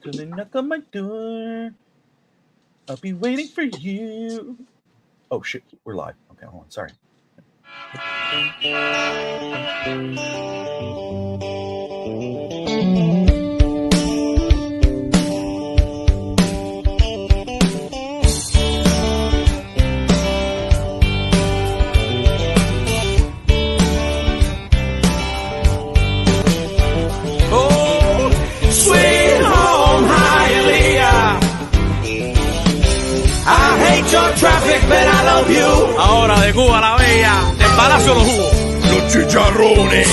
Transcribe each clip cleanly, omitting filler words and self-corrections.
Come and knock on my door. I'll be waiting for you. Oh, shit. We're live. Okay, hold on. Sorry. Traffic, but I love you. Ahora de Cuba la Bella, del Palacio de los Jugos. Los chicharrones.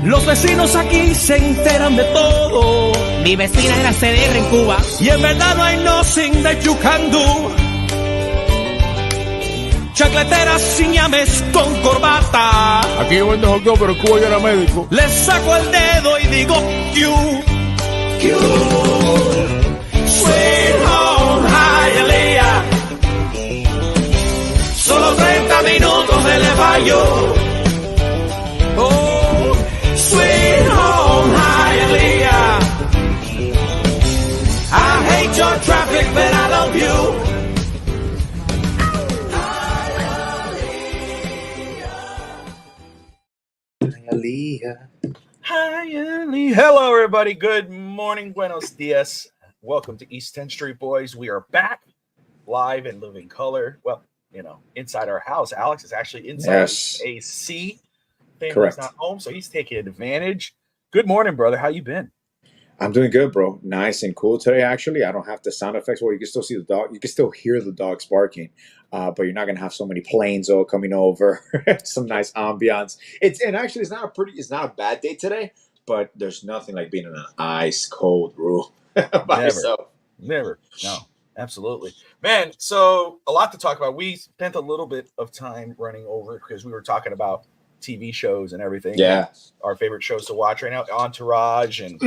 Los vecinos aquí se enteran de todo. Mi vecina era CDR en Cuba. Y en verdad no hay nothing that you can do. Chacleteras sin llames con corbata. Aquí yo vendo hot dog, pero en Cuba yo era médico. Les saco el dedo y digo Q. Sweet home Hialeah. Solo 30 minutos de Le Bayo. Oh, sweet home Hialeah. I hate your traffic, but I love you. Hialeah. Hello, everybody. Good morning. Buenos dias. Welcome to East 10th Street, boys. We are back live in living color. Well, you know, inside our house. Alex is actually inside AC. Family's not home, so he's taking advantage. Good morning, brother. How you been? I'm doing good, bro. Nice and cool today, actually. I don't have the sound effects. Well, you can still see the dog. You can still hear the dogs barking, but you're not going to have so many planes all coming over. Some nice ambiance. It's not a bad day today, but there's nothing like being in an ice cold room by yourself. Never. No, absolutely. Man, so a lot to talk about. We spent a little bit of time running over because we were talking about TV shows and everything. Yeah. Our favorite shows to watch right now, Entourage and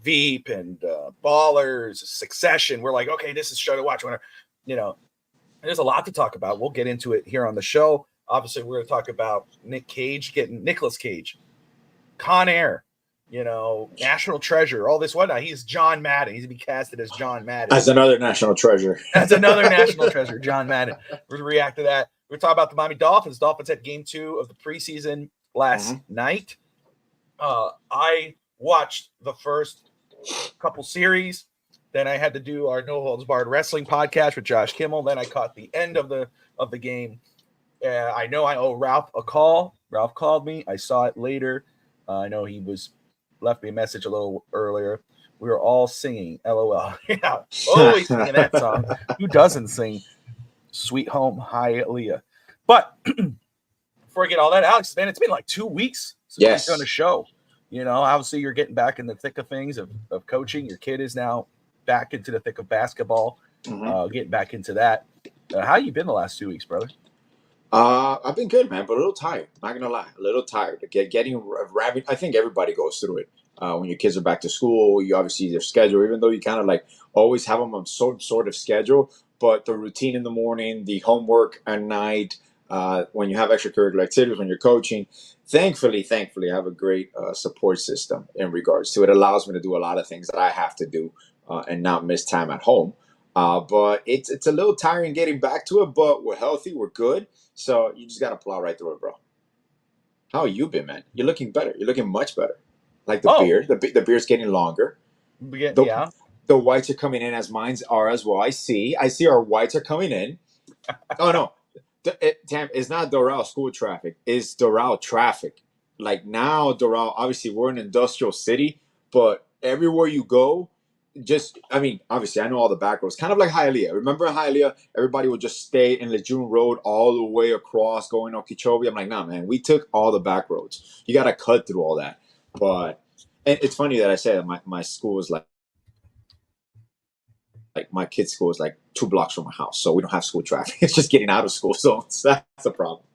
Veep and Ballers, Succession. We're like, okay, this is a show to watch. You know, there's a lot to talk about. We'll get into it here on the show. Obviously, we're going to talk about Nicolas Cage, Con Air, you know, National Treasure, all this whatnot. He's John Madden. He's going to be casted as John Madden. As another national treasure. John Madden. We're going to react to that. We're talking about the Miami Dolphins. Dolphins had game 2 of the preseason last night. I watched the first couple series. Then I had to do our No Holds Barred Wrestling podcast with Josh Kimmel. Then I caught the end of the game. I know I owe Ralph a call. Ralph called me. I saw it later. I know he left me a message a little earlier. We were all singing LOL. Yeah, always singing that song. Who doesn't sing Sweet Home Hialeah? But before I get all that, Alex, man, it's been like 2 weeks since we've done a show. You know, obviously you're getting back in the thick of things of coaching. Your kid is now back into the thick of basketball, getting back into that. How you been the last 2 weeks, brother? I've been good, man, but a little tired. Not gonna lie, a little tired. Getting rabid. I think everybody goes through it. When your kids are back to school, you obviously their schedule, even though you kind of like always have them on some sort of schedule, but the routine in the morning, the homework at night, when you have extracurricular activities, when you're coaching, thankfully, I have a great support system in regards to it. It allows me to do a lot of things that I have to do and not miss time at home. But it's a little tiring getting back to it, but we're healthy, we're good. So you just got to plow right through it, bro. How you been, man? You're looking better. You're looking much better. Like the beard. The beard's getting longer. The whites are coming in as mine are as well. I see our whites are coming in. Oh, no. Tam, it's not Doral school traffic. It's Doral traffic. Like now, Doral, obviously, we're an industrial city, but everywhere you go, obviously, I know all the back roads. Kind of like Hialeah. Remember Hialeah? Everybody would just stay in Lejeune Road all the way across going to Okeechobee. I'm like, nah, man, we took all the back roads. You got to cut through all that. But and it's funny that I said my school is like my kid's school is like 2 blocks from my house. So we don't have school traffic. It's just getting out of school. So that's the problem.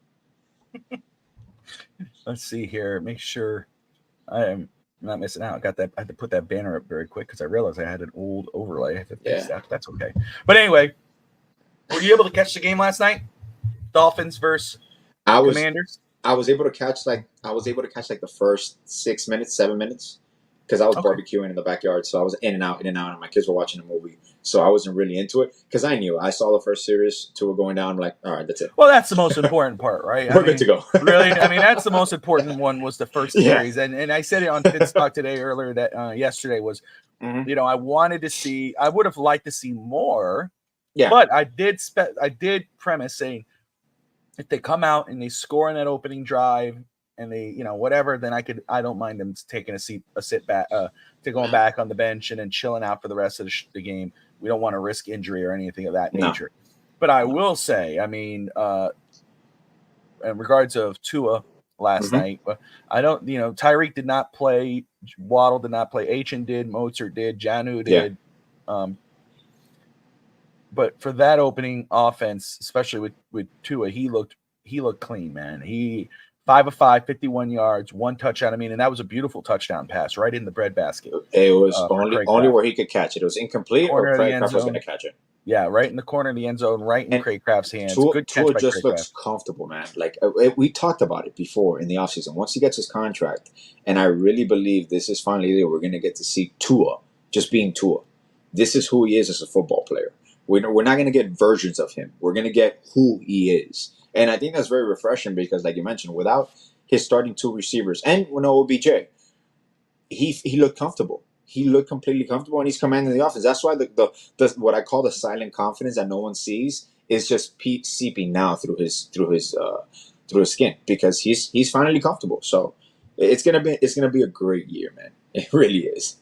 Let's see here. Make sure I am not missing out. I had to put that banner up very quick because I realized I had an old overlay. I had to fix that. That's okay. But anyway, were you able to catch the game last night? Dolphins versus I was Commanders. I was able to catch the first 6 minutes, 7 minutes, because I was Okay. barbecuing in the backyard. So I was in and out, and my kids were watching a movie. So I wasn't really into it because I saw the first series, two were going down. I'm like, all right, that's it. Well, that's the most important part, right? We're good to go. Really, I mean, that's the most important one was the first Yeah. series, and I said it on Fitz Talk today earlier that yesterday was, Mhm. I wanted to see, I would have liked to see more, Yeah. but I did premise saying if they come out and they score in that opening drive and they, whatever, then I don't mind them taking a sit back, to going back on the bench and then chilling out for the rest of the game. We don't want to risk injury or anything of that nature. But I will say, I mean, in regards of Tua last night, I don't, Tyreek did not play, Waddle did not play, Achan did, Mozart did, Janu did. But for that opening offense, especially with Tua, he looked clean, man. He 5 of 5, 51 yards, 1 touchdown. I mean, and that was a beautiful touchdown pass right in the breadbasket. It was only where he could catch it. It was incomplete, corner or Craig Kraft was going to catch it. Yeah, right in the corner of the end zone, right in Craig Kraft's hands. Good catch Tua by just Craig looks Kraft. comfortable, man. Like we talked about it before in the offseason. Once he gets his contract, and I really believe this is finally there, we're going to get to see Tua just being Tua. This is who he is as a football player. We're not going to get versions of him. We're going to get who he is. And I think that's very refreshing because, like you mentioned, without his starting 2 receivers and OBJ, he looked comfortable. He looked completely comfortable, and he's commanding the offense. That's why the what I call the silent confidence that no one sees is just seeping now through his skin because he's finally comfortable. So it's gonna be a great year, man. It really is.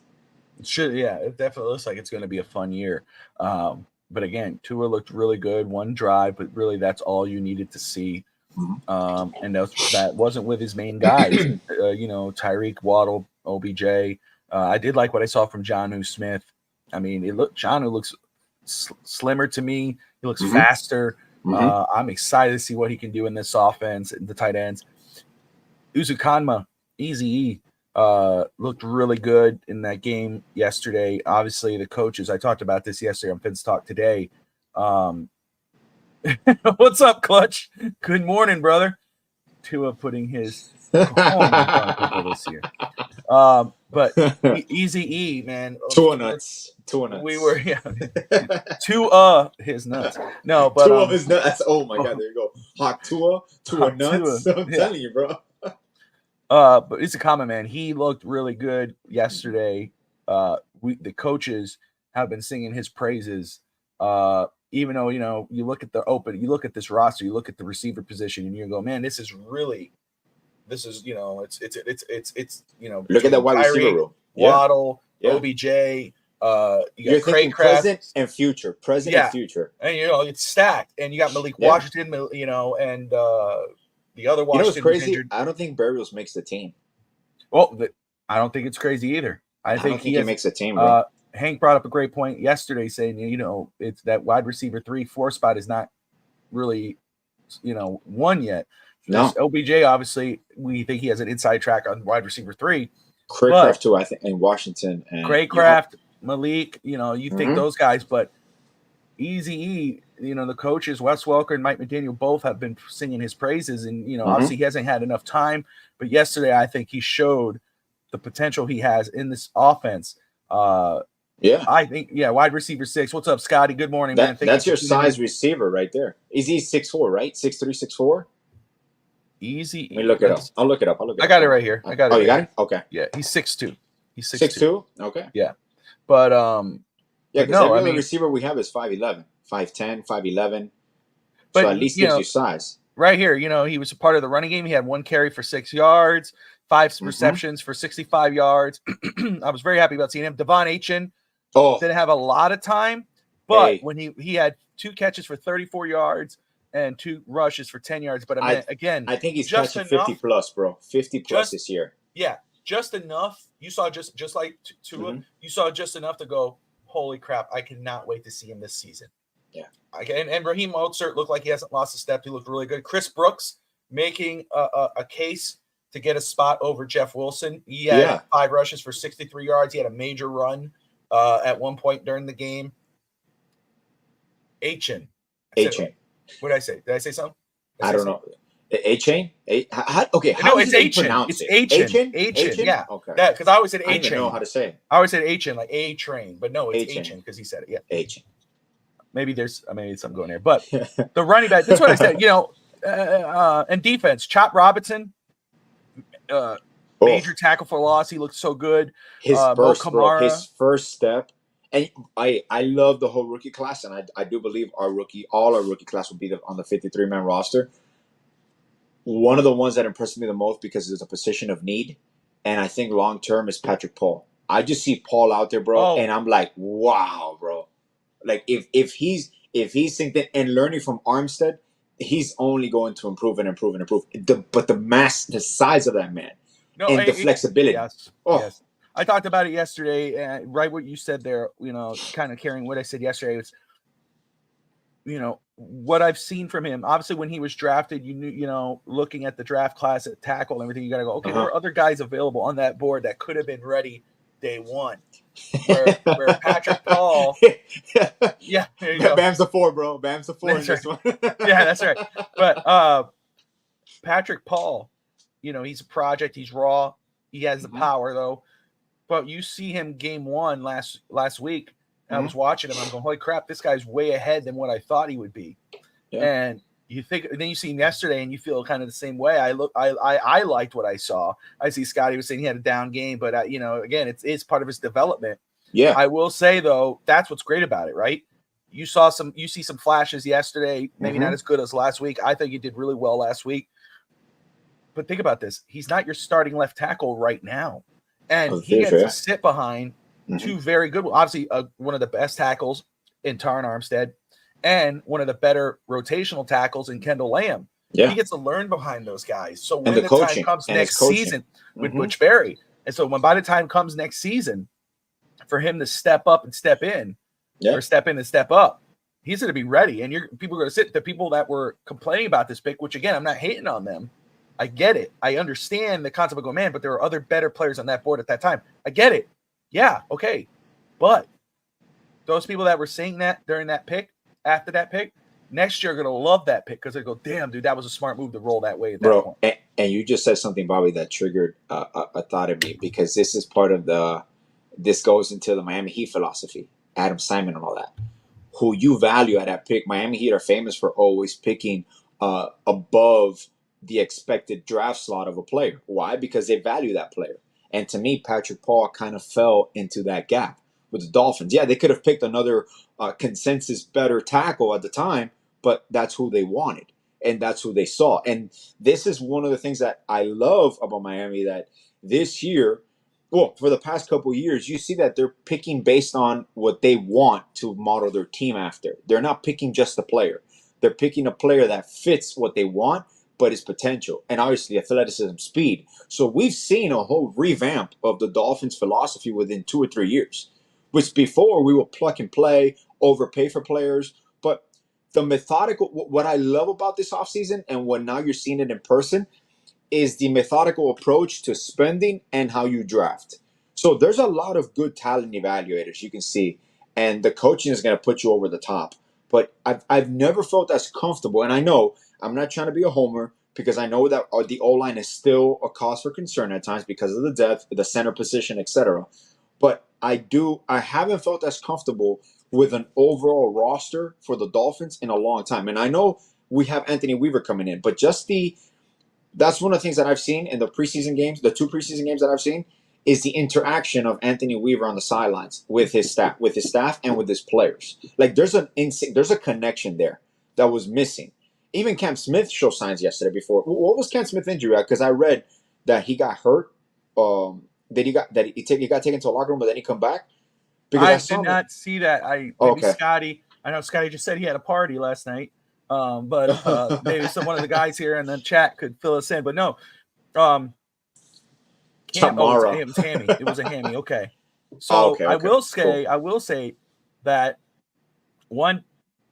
It definitely looks like it's going to be a fun year. But again, Tua looked really good, 1 drive, but really that's all you needed to see. And that wasn't with his main guys, Tyreek, Waddle, OBJ. I did like what I saw from Jonnu Smith. I mean, Jonnu looks slimmer to me. He looks faster. I'm excited to see what he can do in this offense, the tight ends. Uzukanma, Easy looked really good in that game yesterday. Obviously, the coaches, I talked about this yesterday on Fitz Talk today. What's up, Clutch? Good morning, brother. Tua putting his cojones on people this year. But Easy E, man. Tua nuts. We were, his nuts. No, but Tua of his nuts. Oh my God, there you go. Hot Tua nuts. Tua, I'm telling you, bro. But it's a common man. He looked really good yesterday. The coaches have been singing his praises. Even though you look at this roster, you look at the receiver position, and you go, man, it's look at that wide receiver room. Waddle, OBJ. You're Craig thinking Kraft, present and future, and future, and it's stacked. And you got Malik Washington, and the other Washington. What's crazy? I don't think Berrios makes the team. Well, I don't think it's crazy either. I think he makes the team, bro. Hank brought up a great point yesterday saying, it's that wide receiver 3-4 spot is not really, won yet. No. OBJ, obviously, we think he has an inside track on wide receiver 3. Craig Kraft, too, I think, in Washington. And Craig Kraft, Malik, you think those guys, but Easy E, the coaches, Wes Welker and Mike McDaniel both have been singing his praises. And, obviously he hasn't had enough time. But yesterday, I think he showed the potential he has in this offense. I think, wide receiver 6. What's up, Scotty? Good morning, man. That's your size receiver right there. Is he 6'4", right? 6'3", 6'4"? Easy. Let me look it up. I'll look it up. I got it right here. You got it? Okay. Yeah, he's 6'2". He's 6'2"? Okay. Yeah. But because every receiver we have is 5'11", 5'10", 5'11". So at least gives you size. Right here, he was a part of the running game. He had 1 carry for 6 yards, 5 receptions for 65 yards. I was very happy about seeing him. Devon Achan didn't have a lot of time, but when he had 2 catches for 34 yards and 2 rushes for 10 yards. But I think he's touching 50 plus, bro. 50 plus this year. Yeah, just enough. You saw just like Tua, you saw just enough to go, holy crap, I cannot wait to see him this season. Yeah. And Raheem Mostert looked like he hasn't lost a step. He looked really good. Chris Brooks making a case to get a spot over Jeff Wilson. He had 5 rushes for 63 yards. He had a major run at one point during the game. Achan. Achan. What did I say? Did I say something? I don't know. A-Chain? Okay, how No, does it's it A-Chain. pronounce It's it? A-Chain. A-Chain? A-Chain, yeah. Okay. Because I always said I don't even know A-Chain. how to say it. I always said A-Chain, like A-Train. But no, it's A-Chain. A-Chain because he said it. Yeah. A-Chain. Maybe there's something going there. But the running back, that's what I said. And defense, Chop Robinson, major tackle for loss. He looked so good. His Mo Kamara. his first step. And I love the whole rookie class, and I do believe all our rookie class will be on the 53-man roster. One of the ones that impressed me the most because it's a position of need, and I think long term is Patrick Paul. I just see Paul out there, bro, and I'm like, wow, bro. Like if he's thinking and learning from Armstead, he's only going to improve and improve and improve. But the size of that man, and the flexibility. Yes, yes. I talked about it yesterday, right what you said there, kind of carrying what I said yesterday was, what I've seen from him. Obviously, when he was drafted, you knew, looking at the draft class at tackle and everything, you got to go, okay, there were other guys available on that board that could have been ready day one. Where Patrick Paul, yeah, there you go. Bam's the 4, bro. Bam's the 4 that's in this right. one. Yeah, that's right. But Patrick Paul, he's a project. He's raw. He has the power, though. But you see him game 1 last week. And I was watching him. I'm going, holy crap, this guy's way ahead than what I thought he would be. Yeah. And then you see him yesterday, and you feel kind of the same way. I liked what I saw. I see Scotty was saying he had a down game, but again, it's part of his development. Yeah. I will say though, that's what's great about it, right? You see some flashes yesterday, maybe not as good as last week. I think he did really well last week. But think about this: he's not your starting left tackle right now, and he gets to sit behind two very good, obviously one of the best tackles in Taron Armstead, and one of the better rotational tackles in Kendall Lamb. Yeah. He gets to learn behind those guys. So when the time comes next season with Butch Berry, and so by the time comes next season, for him to step up and step in, or step in and step up, he's going to be ready. And people are going to sit. The people that were complaining about this pick, which again, I'm not hating on them. I get it. I understand the concept of going, man, but there are other better players on that board at that time. I get it. Yeah, okay. But those people that were saying that during that pick, after that pick, next year are going to love that pick because they go, damn, dude, that was a smart move to roll that way at that point. And you just said something, Bobby, that triggered a thought in me, because this is part of this goes into the Miami Heat philosophy, Adam Simon and all that, who you value at that pick. Miami Heat are famous for always picking above the expected draft slot of a player. Why? Because they value that player. And to me, Patrick Paul kind of fell into that gap with the Dolphins. Yeah, they could have picked another consensus better tackle at the time, but that's who they wanted, and that's who they saw. And this is one of the things that I love about Miami, that this year, well, for the past couple of years, you see that they're picking based on what they want to model their team after. They're not picking just a player. They're picking a player that fits what they want, but his potential, and obviously athleticism, speed. So we've seen a whole revamp of the Dolphins' philosophy within 2 or 3 years, which before we would plug and play, overpay for players. But the methodical, what I love about this offseason, and what now you're seeing it in person, is the methodical approach to spending and how you draft. So there's a lot of good talent evaluators you can see, and the coaching is going to put you over the top. But I've never felt as comfortable, and I know I'm not trying to be a homer, because I know that the O-line is still a cause for concern at times because of the depth, the center position, etc. But I haven't felt as comfortable with an overall roster for the Dolphins in a long time. And I know we have Anthony Weaver coming in, but that's one of the things that I've seen in the preseason games, the 2 preseason games that I've seen, is the interaction of Anthony Weaver on the sidelines with his staff and with his players. Like there's a connection there that was missing. Even Cam Smith showed signs yesterday before. What was Cam Smith injury at? Because I read that he got hurt. That he got taken to a locker room, but then he come back. Because I did not see that. Scotty. I know Scotty just said he had a party last night. But maybe one of the guys here in the chat could fill us in. But no, it was hammy. It was a hammy. Okay. So I will say that one.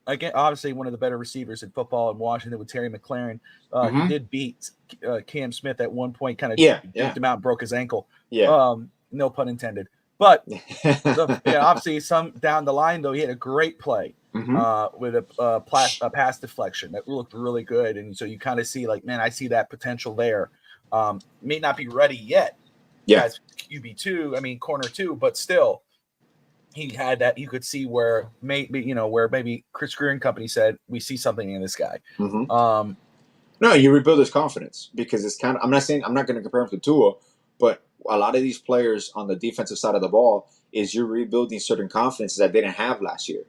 Again, obviously one of the better receivers in football in Washington with Terry McLaurin. He did beat Cam Smith at one point, kind of duped him out and broke his ankle. Yeah. No pun intended. But obviously some down the line, though, he had a great play. with a pass deflection that looked really good. And so you kind of see like, man, I see that potential there. May not be ready yet. Yeah. As QB2, I mean, corner 2, but still he had that. You could see where maybe Chris Greer and company said, we see something in this guy. No, you rebuild his confidence because it's kind of, I'm not going to compare him to Tua, but a lot of these players on the defensive side of the ball is you're rebuilding certain confidences that they didn't have last year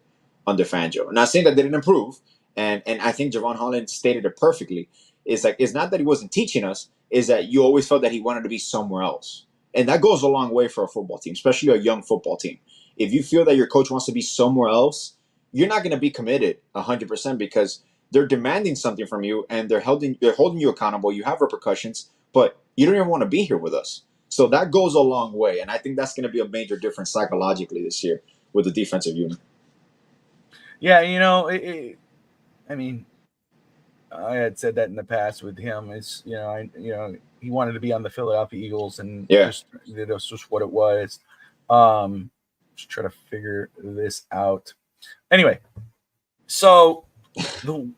under Fangio. I'm not saying that they didn't improve, and I think Javon Holland stated it perfectly. It's like, it's not that he wasn't teaching us, is that you always felt that he wanted to be somewhere else. And that goes a long way for a football team, especially a young football team. If you feel that your coach wants to be somewhere else, you're not going to be committed 100% because they're demanding something from you and they're holding you accountable. You have repercussions, but you don't even want to be here with us. So that goes a long way. And I think that's going to be a major difference psychologically this year with the defensive unit. Yeah, I mean, I had said that in the past with him. It's he wanted to be on the Philadelphia Eagles, and that's just what it was. Just try to figure this out. Anyway, so you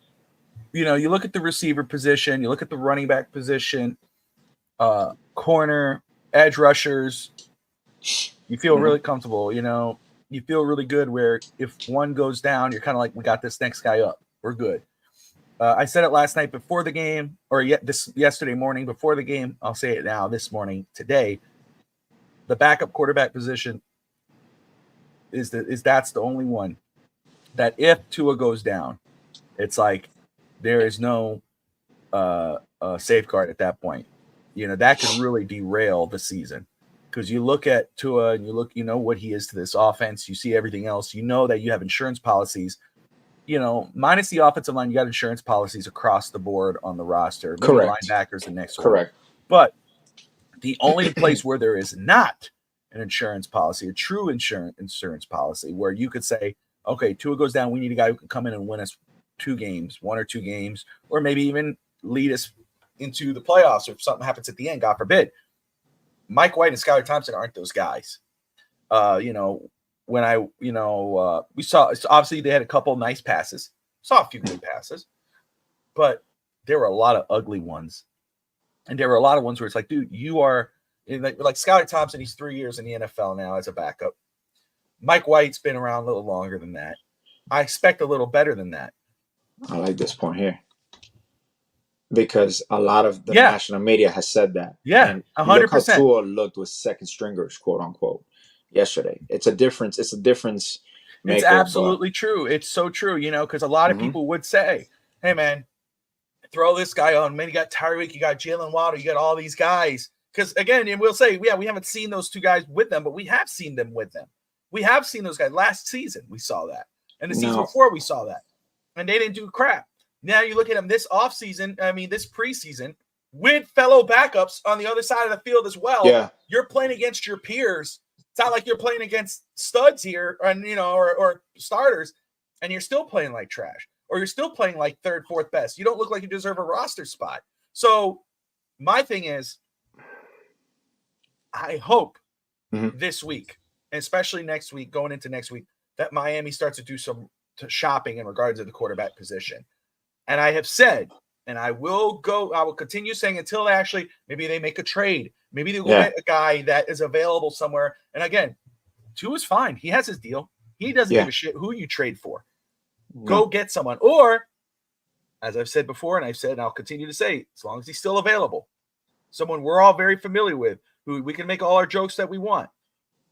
look at the receiver position, you look at the running back position, corner, edge rushers. You feel really comfortable. You feel really good where if one goes down, you're kind of like, we got this next guy up. We're good. I said it last night before the game, or yesterday morning before the game. I'll say it now this morning, today. The backup quarterback position that's the only one that if Tua goes down, it's like there is no safeguard at that point. That could really derail the season. Because you look at Tua and you know what he is to this offense. You see everything else. You know that you have insurance policies. Minus the offensive line, you got insurance policies across the board on the roster. Correct. Linebackers the next one. Correct. But the only place where there is not an insurance policy, a true insurance policy, where you could say, okay, Tua goes down, we need a guy who can come in and win us 1 or 2 games, or maybe even lead us into the playoffs, or if something happens at the end, God forbid. Mike White and Skylar Thompson aren't those guys. When we saw, obviously they had a couple nice passes, saw a few good passes, but there were a lot of ugly ones. And there were a lot of ones where it's like, dude, you are like Skylar Thompson. He's 3 years in the NFL now as a backup. Mike White's been around a little longer than that. I expect a little better than that. I like this point here. Because a lot of the national media has said that. Yeah, and 100%. Look how Tua looked with second stringers, quote unquote, yesterday. It's a difference. It's a difference. It's absolutely true. It's so true, because a lot of people would say, hey, man, throw this guy on. Man, you got Tyreek, you got Jalen Waddle, you got all these guys. Because, again, and we'll say, we haven't seen those 2 guys with them, but we have seen them with them. We have seen those guys. Last season, we saw that. And the season before, we saw that. And they didn't do crap. Now you look at them this offseason, this preseason, with fellow backups on the other side of the field as well. Yeah. You're playing against your peers. It's not like you're playing against studs here or starters, and you're still playing like trash, or you're still playing like 3rd, 4th best. You don't look like you deserve a roster spot. So my thing is, I hope this week, and especially next week, going into next week, that Miami starts to do some shopping in regards to the quarterback position. And I have said, and I will continue saying until maybe they make a trade. Maybe they'll get a guy that is available somewhere. And again, Tua is fine. He has his deal. He doesn't give a shit who you trade for. Go get someone. Or, as I've said before, and I've said, and I'll continue to say, as long as he's still available, someone we're all very familiar with, who we can make all our jokes that we want.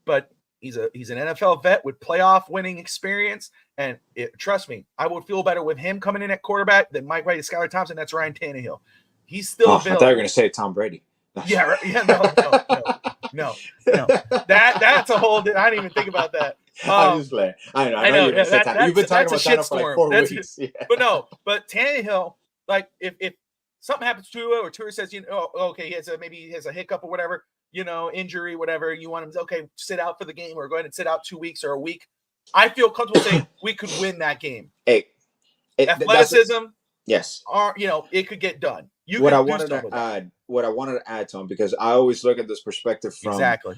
But he's an NFL vet with playoff winning experience. And trust me, I would feel better with him coming in at quarterback than Mike White and Skylar Thompson. That's Ryan Tannehill. He's still available. I thought you were going to say Tom Brady. Yeah, right. Yeah, no. That's a whole. I didn't even think about that. I'm just playing. I know. You've been talking about Tannehill for like 4 weeks. Yeah. But Tannehill, like if something happens to Tua, or Tua says, okay, maybe he has a hiccup or whatever, injury, whatever, you want him to, okay, sit out for the game, or go ahead and sit out 2 weeks or a week. I feel comfortable saying we could win that game. Athleticism, yes, it could get done. What I wanted to add to him, because I always look at this perspective from exactly.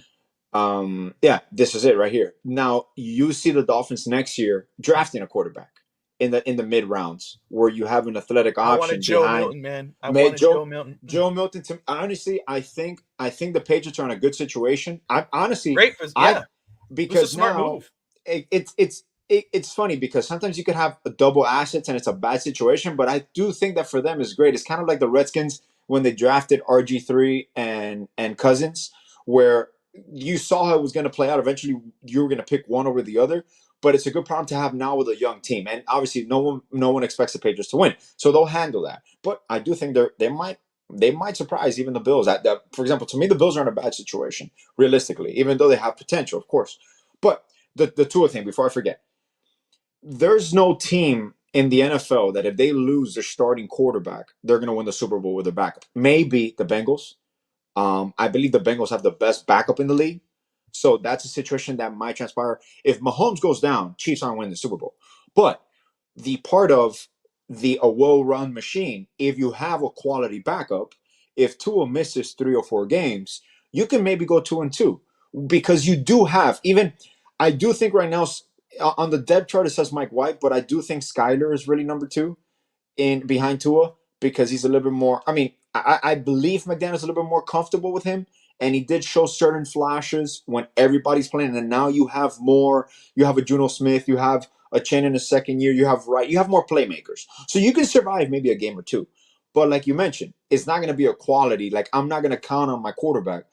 This is it right here. Now you see the Dolphins next year drafting a quarterback. in the mid rounds where you have an athletic I wanted option Joe behind. Milton, man. I wanted Joe Milton. Joe Milton. Honestly, I think the Patriots are in a good situation. I honestly, Great, yeah. It was a because smart now move. it's funny because sometimes you could have a double assets and it's a bad situation, but I do think that for them is great. It's kind of like the Redskins when they drafted RG3 and Cousins, where you saw how it was going to play out. Eventually, you were going to pick one over the other. But it's a good problem to have now with a young team, and obviously, no one expects the Patriots to win, so they'll handle that. But I do think they might surprise even the Bills. For example, to me, the Bills are in a bad situation realistically, even though they have potential, of course. But the Tua thing, before I forget, there's no team in the NFL that if they lose their starting quarterback, they're going to win the Super Bowl with their backup. Maybe the Bengals. I believe the Bengals have the best backup in the league. So that's a situation that might transpire. If Mahomes goes down, Chiefs aren't winning the Super Bowl. But the part of a well-run machine, if you have a quality backup, if Tua misses 3 or 4 games, you can maybe go 2-2 because you do have even. I do think right now on the depth chart it says Mike White, but I do think Skyler is really number 2 in behind Tua because he's a little bit more. I mean, I believe McDaniel's a little bit more comfortable with him, and he did show certain flashes when everybody's playing. And now you have more. You have a Juno Smith. You have a Chen in the second year. You have Wright. You have more playmakers, so you can survive maybe a game or two. But like you mentioned, it's not going to be a quality. Like I'm not going to count on my quarterback.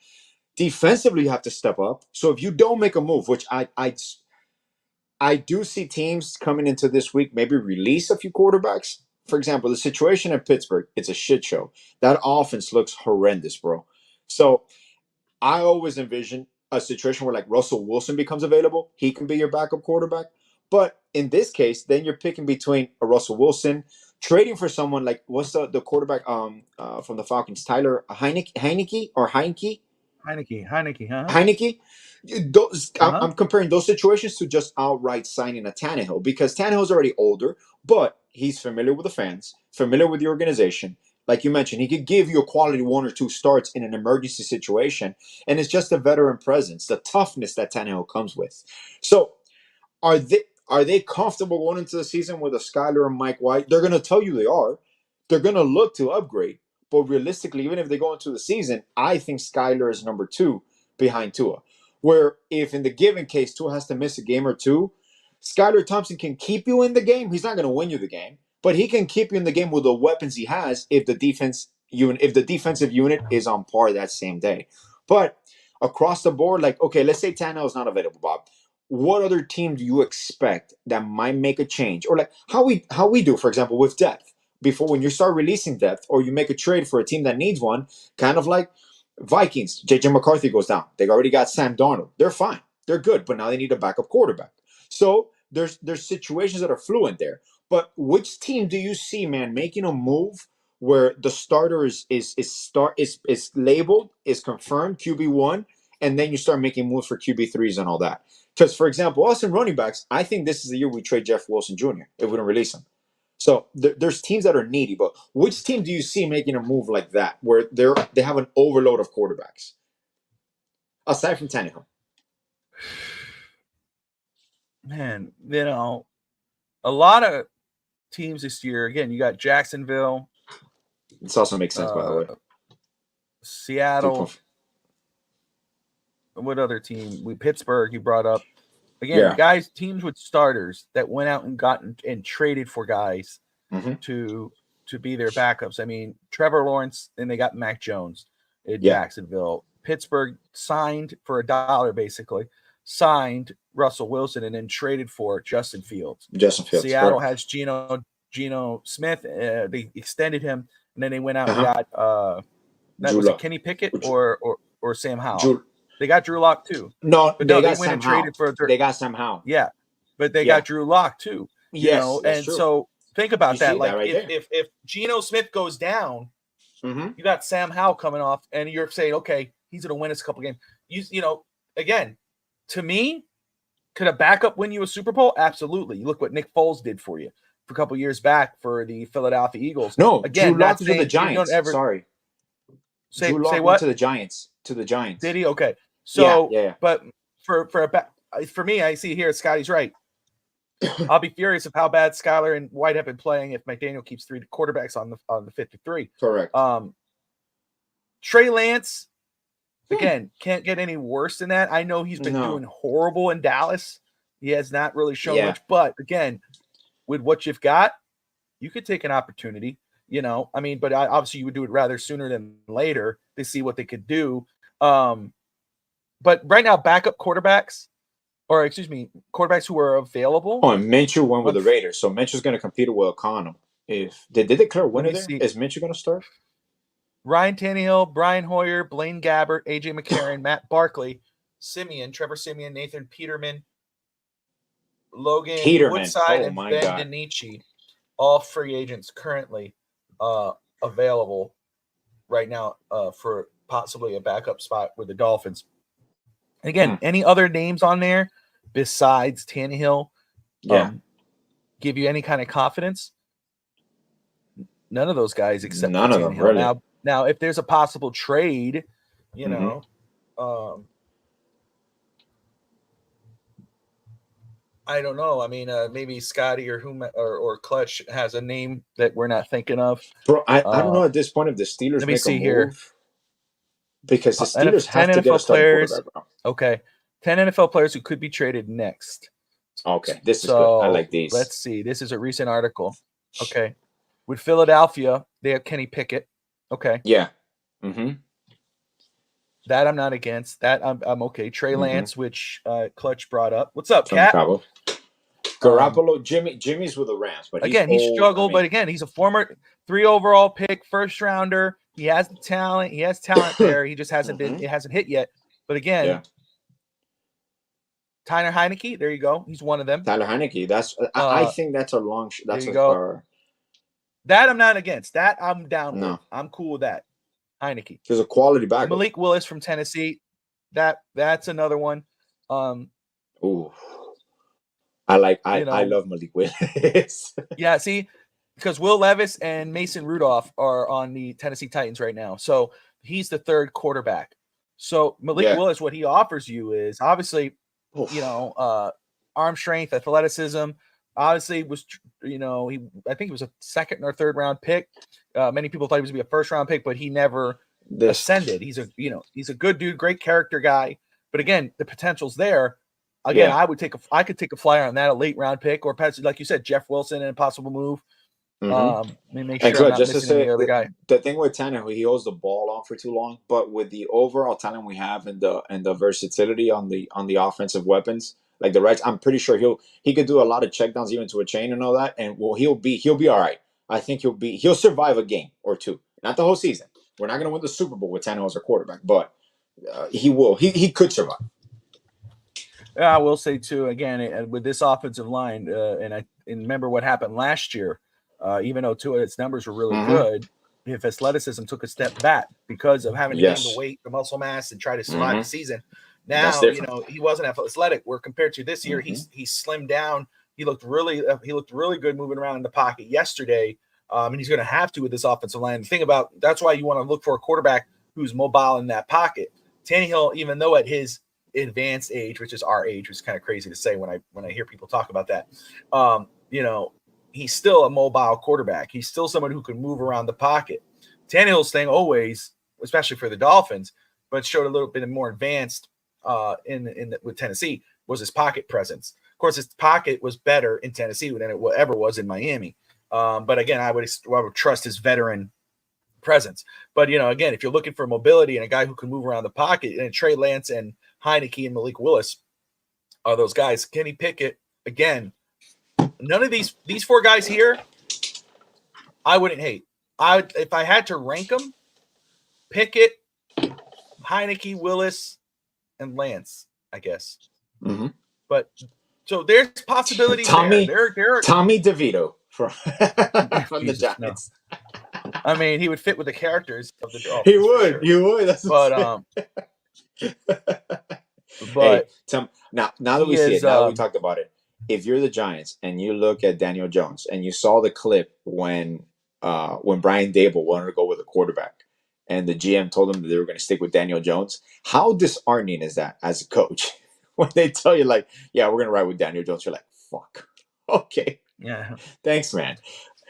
Defensively, you have to step up. So if you don't make a move, which I do see teams coming into this week maybe release a few quarterbacks. For example, the situation in Pittsburgh, it's a shit show. That offense looks horrendous, bro. So I always envision a situation where like Russell Wilson becomes available. He can be your backup quarterback. But in this case, then you're picking between a Russell Wilson, trading for someone like what's the quarterback from the Falcons, Tyler Heineke or Heineke? Heineke, huh? Heineke. Uh-huh. I'm comparing those situations to just outright signing a Tannehill because Tannehill's already older, but he's familiar with the fans, familiar with the organization. Like you mentioned, he could give you a quality 1 or 2 starts in an emergency situation, and it's just the veteran presence, the toughness that Tannehill comes with. So, are they comfortable going into the season with a Skyler and Mike White? They're going to tell you they are. They're going to look to upgrade, but realistically, even if they go into the season, I think Skyler is number 2 behind Tua. Where if in the given case Tua has to miss a game or two, Skylar Thompson can keep you in the game. He's not going to win you the game, but he can keep you in the game with the weapons he has if the defensive unit is on par that same day. But across the board, like okay, let's say Tannehill is not available, Bob. What other team do you expect that might make a change, or like how we do, for example, with depth? Before when you start releasing depth, or you make a trade for a team that needs one, kind of like Vikings, JJ McCarthy goes down. They've already got Sam Darnold. They're fine. They're good, but now they need a backup quarterback. So there's situations that are fluent there. But which team do you see, man, making a move where the starter is labeled, is confirmed QB1, and then you start making moves for QB3s and all that? Because for example, us in running backs, I think this is the year we trade Jeff Wilson Jr. if we don't release him. So there's teams that are needy, but which team do you see making a move like that where they have an overload of quarterbacks aside from Tannehill? Man, a lot of teams this year. Again, you got Jacksonville. This also makes sense, by the way. Seattle. What other team? Pittsburgh. You brought up. Again, guys, teams with starters that went out and and traded for guys to be their backups. I mean, Trevor Lawrence, and they got Mac Jones in Jacksonville. Pittsburgh signed for $1, basically, signed Russell Wilson and then traded for Justin Fields. Seattle has Geno Smith. They extended him, and then they went out and got was it Kenny Pickett or Sam Howell? They got Drew Lock too. They went and traded for. They got Sam Howell. Yeah, but they got Drew Lock too. And true. So think about that. Like if Geno Smith goes down, you got Sam Howell coming off, and you're saying, okay, he's going to win us a couple games. Again, to me, could a backup win you a Super Bowl? Absolutely. You look what Nick Foles did for you for a couple years back for the Philadelphia Eagles. No, again, Drew Lock to the Giants. Sorry. Say what? Went to the Giants. Did he? Okay. So, yeah. But for me, I see here, Scotty's right. I'll be furious of how bad Skyler and White have been playing if McDaniel keeps 3 quarterbacks on the 53. Correct. Trey Lance, again, can't get any worse than that. I know he's been doing horrible in Dallas. He has not really shown much, but again, with what you've got, you could take an opportunity. But obviously you would do it rather sooner than later to see what they could do. But right now, backup quarterbacks, quarterbacks who are available. Oh, and Minshew went with the Raiders, so Minshew's going to compete with O'Connell. If they did declare a winner there, is Minshew going to start? Ryan Tannehill, Brian Hoyer, Blaine Gabbert, AJ McCarron, Matt Barkley, Trevor Siemian, Nathan Peterman, Logan Woodside, and Ben DiNucci, all free agents currently available right now for possibly a backup spot with the Dolphins. And again, any other names on there besides Tannehill give you any kind of confidence? None of those guys except none of them, really. Now, if there's a possible trade, I don't know. I mean, maybe Scotty or Clutch has a name that we're not thinking of. Bro, I don't know at this point if the Steelers make a move. Here. Because the Steelers have to get a starting quarterback, bro. Okay. 10 NFL players who could be traded next. Okay, this is good. I like these. Let's see. This is a recent article. Okay. With Philadelphia, they have Kenny Pickett. Okay. Yeah. Mm-hmm. That I'm not against. That I'm okay. Trey Lance, which Clutch brought up. What's up, Cat? Garoppolo, Jimmy's with the Rams, but he struggled. But again, he's a former 3 overall pick, first rounder. He has the talent. He has talent there. He just hasn't been. It hasn't hit yet. But again, Tyler Heineke. There you go. He's one of them. Tyler Heineke. That's. I think that's a long. That's that I'm not against. That I'm down with. I'm cool with that. Heineke. There's a quality back. Malik Willis from Tennessee. That's another one. Ooh. I love Malik Willis. Yeah, see, because Will Levis and Mason Rudolph are on the Tennessee Titans right now. So he's the 3rd quarterback. So Malik Willis, what he offers you is obviously, arm strength, athleticism. Obviously, I think he was a 2nd or 3rd round pick. Many people thought he was going to be a 1st round pick, but he never ascended. He's a good dude, great character guy. But again, the potential's there. Again, I could take a flyer on that, a late round pick, or like you said, Jeff Wilson in a possible move. Let me make sure I'm not missing any other guy. The thing with Tannehill, he holds the ball on for too long. But with the overall talent we have and the versatility on the offensive weapons, like the Reds, I'm pretty sure he could do a lot of checkdowns even to a chain and all that. And he'll be all right. I think he'll survive a game or two, not the whole season. We're not going to win the Super Bowl with Tannehill as our quarterback, but he will. He could survive. I will say too, again, with this offensive line, and remember what happened last year. Even though its numbers were really good, if athleticism took a step back because of having to gain the weight, the muscle mass, and try to survive the season. Now, he wasn't athletic. Where compared to this year, he slimmed down. He looked really good moving around in the pocket yesterday, and he's going to have to with this offensive line. The thing about that's why you want to look for a quarterback who's mobile in that pocket. Tannehill, even though at his advanced age, which is our age, which is kind of crazy to say when I hear people talk about that, he's still a mobile quarterback. He's still someone who can move around the pocket. Tannehill's thing always, especially for the Dolphins, but showed a little bit more advanced with Tennessee, was his pocket presence. Of course, his pocket was better in Tennessee than it ever was in Miami. But again, I would trust his veteran presence. But, again, if you're looking for mobility and a guy who can move around the pocket, and Trey Lance and Heineke and Malik Willis are those guys. Kenny Pickett, again, none of these 4 guys here, I wouldn't hate. If I had to rank them, Pickett, Heineke, Willis, and Lance, I guess. But so there's possibility. Tommy Tommy DeVito from the Giants. No. I mean, he would fit with the characters of the Dolphins. He would. He would. That's but Tom, now that we see it, now that we talked about it, if you're the Giants and you look at Daniel Jones and you saw the clip when Brian Dable wanted to go with a quarterback and the GM told him that they were going to stick with Daniel Jones, how disheartening is that as a coach when they tell you like, yeah, we're going to ride with Daniel Jones? You're like, fuck. Okay. Yeah. Thanks, man.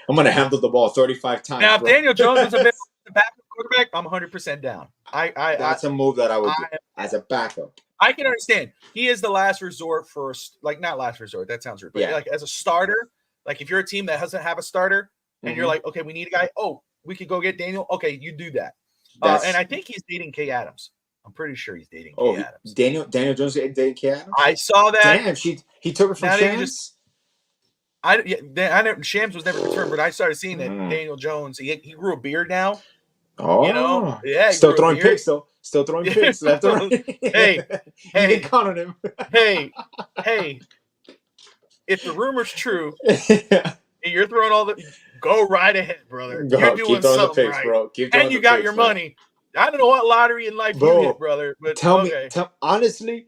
I'm going to handle the ball 35 times. Now, if bro. Daniel Jones was available as a backup quarterback, I'm 100% down. That's a move that I would do as a backup. I can understand. He is the last resort for, like, not last resort. That sounds rude. But like as a starter, like if you're a team that doesn't have a starter and you're like, okay, we need a guy. Oh, we could go get Daniel. Okay, you do that. And I think he's dating Kay Adams. I'm pretty sure he's dating Kay Adams. Daniel Jones dating Kay Adams? I saw that. Damn, he took it from Shams? Shams was never confirmed, but I started seeing that Daniel Jones, he grew a beard now. Oh, you know, yeah, still throwing picks though. Still throwing picks left and right. Hey, you can count on him. hey, if the rumor's true, and you're throwing all the, go right ahead, brother. You're doing something picks, right, bro. And you got your money. I don't know what lottery in life you hit, brother. But tell me, honestly,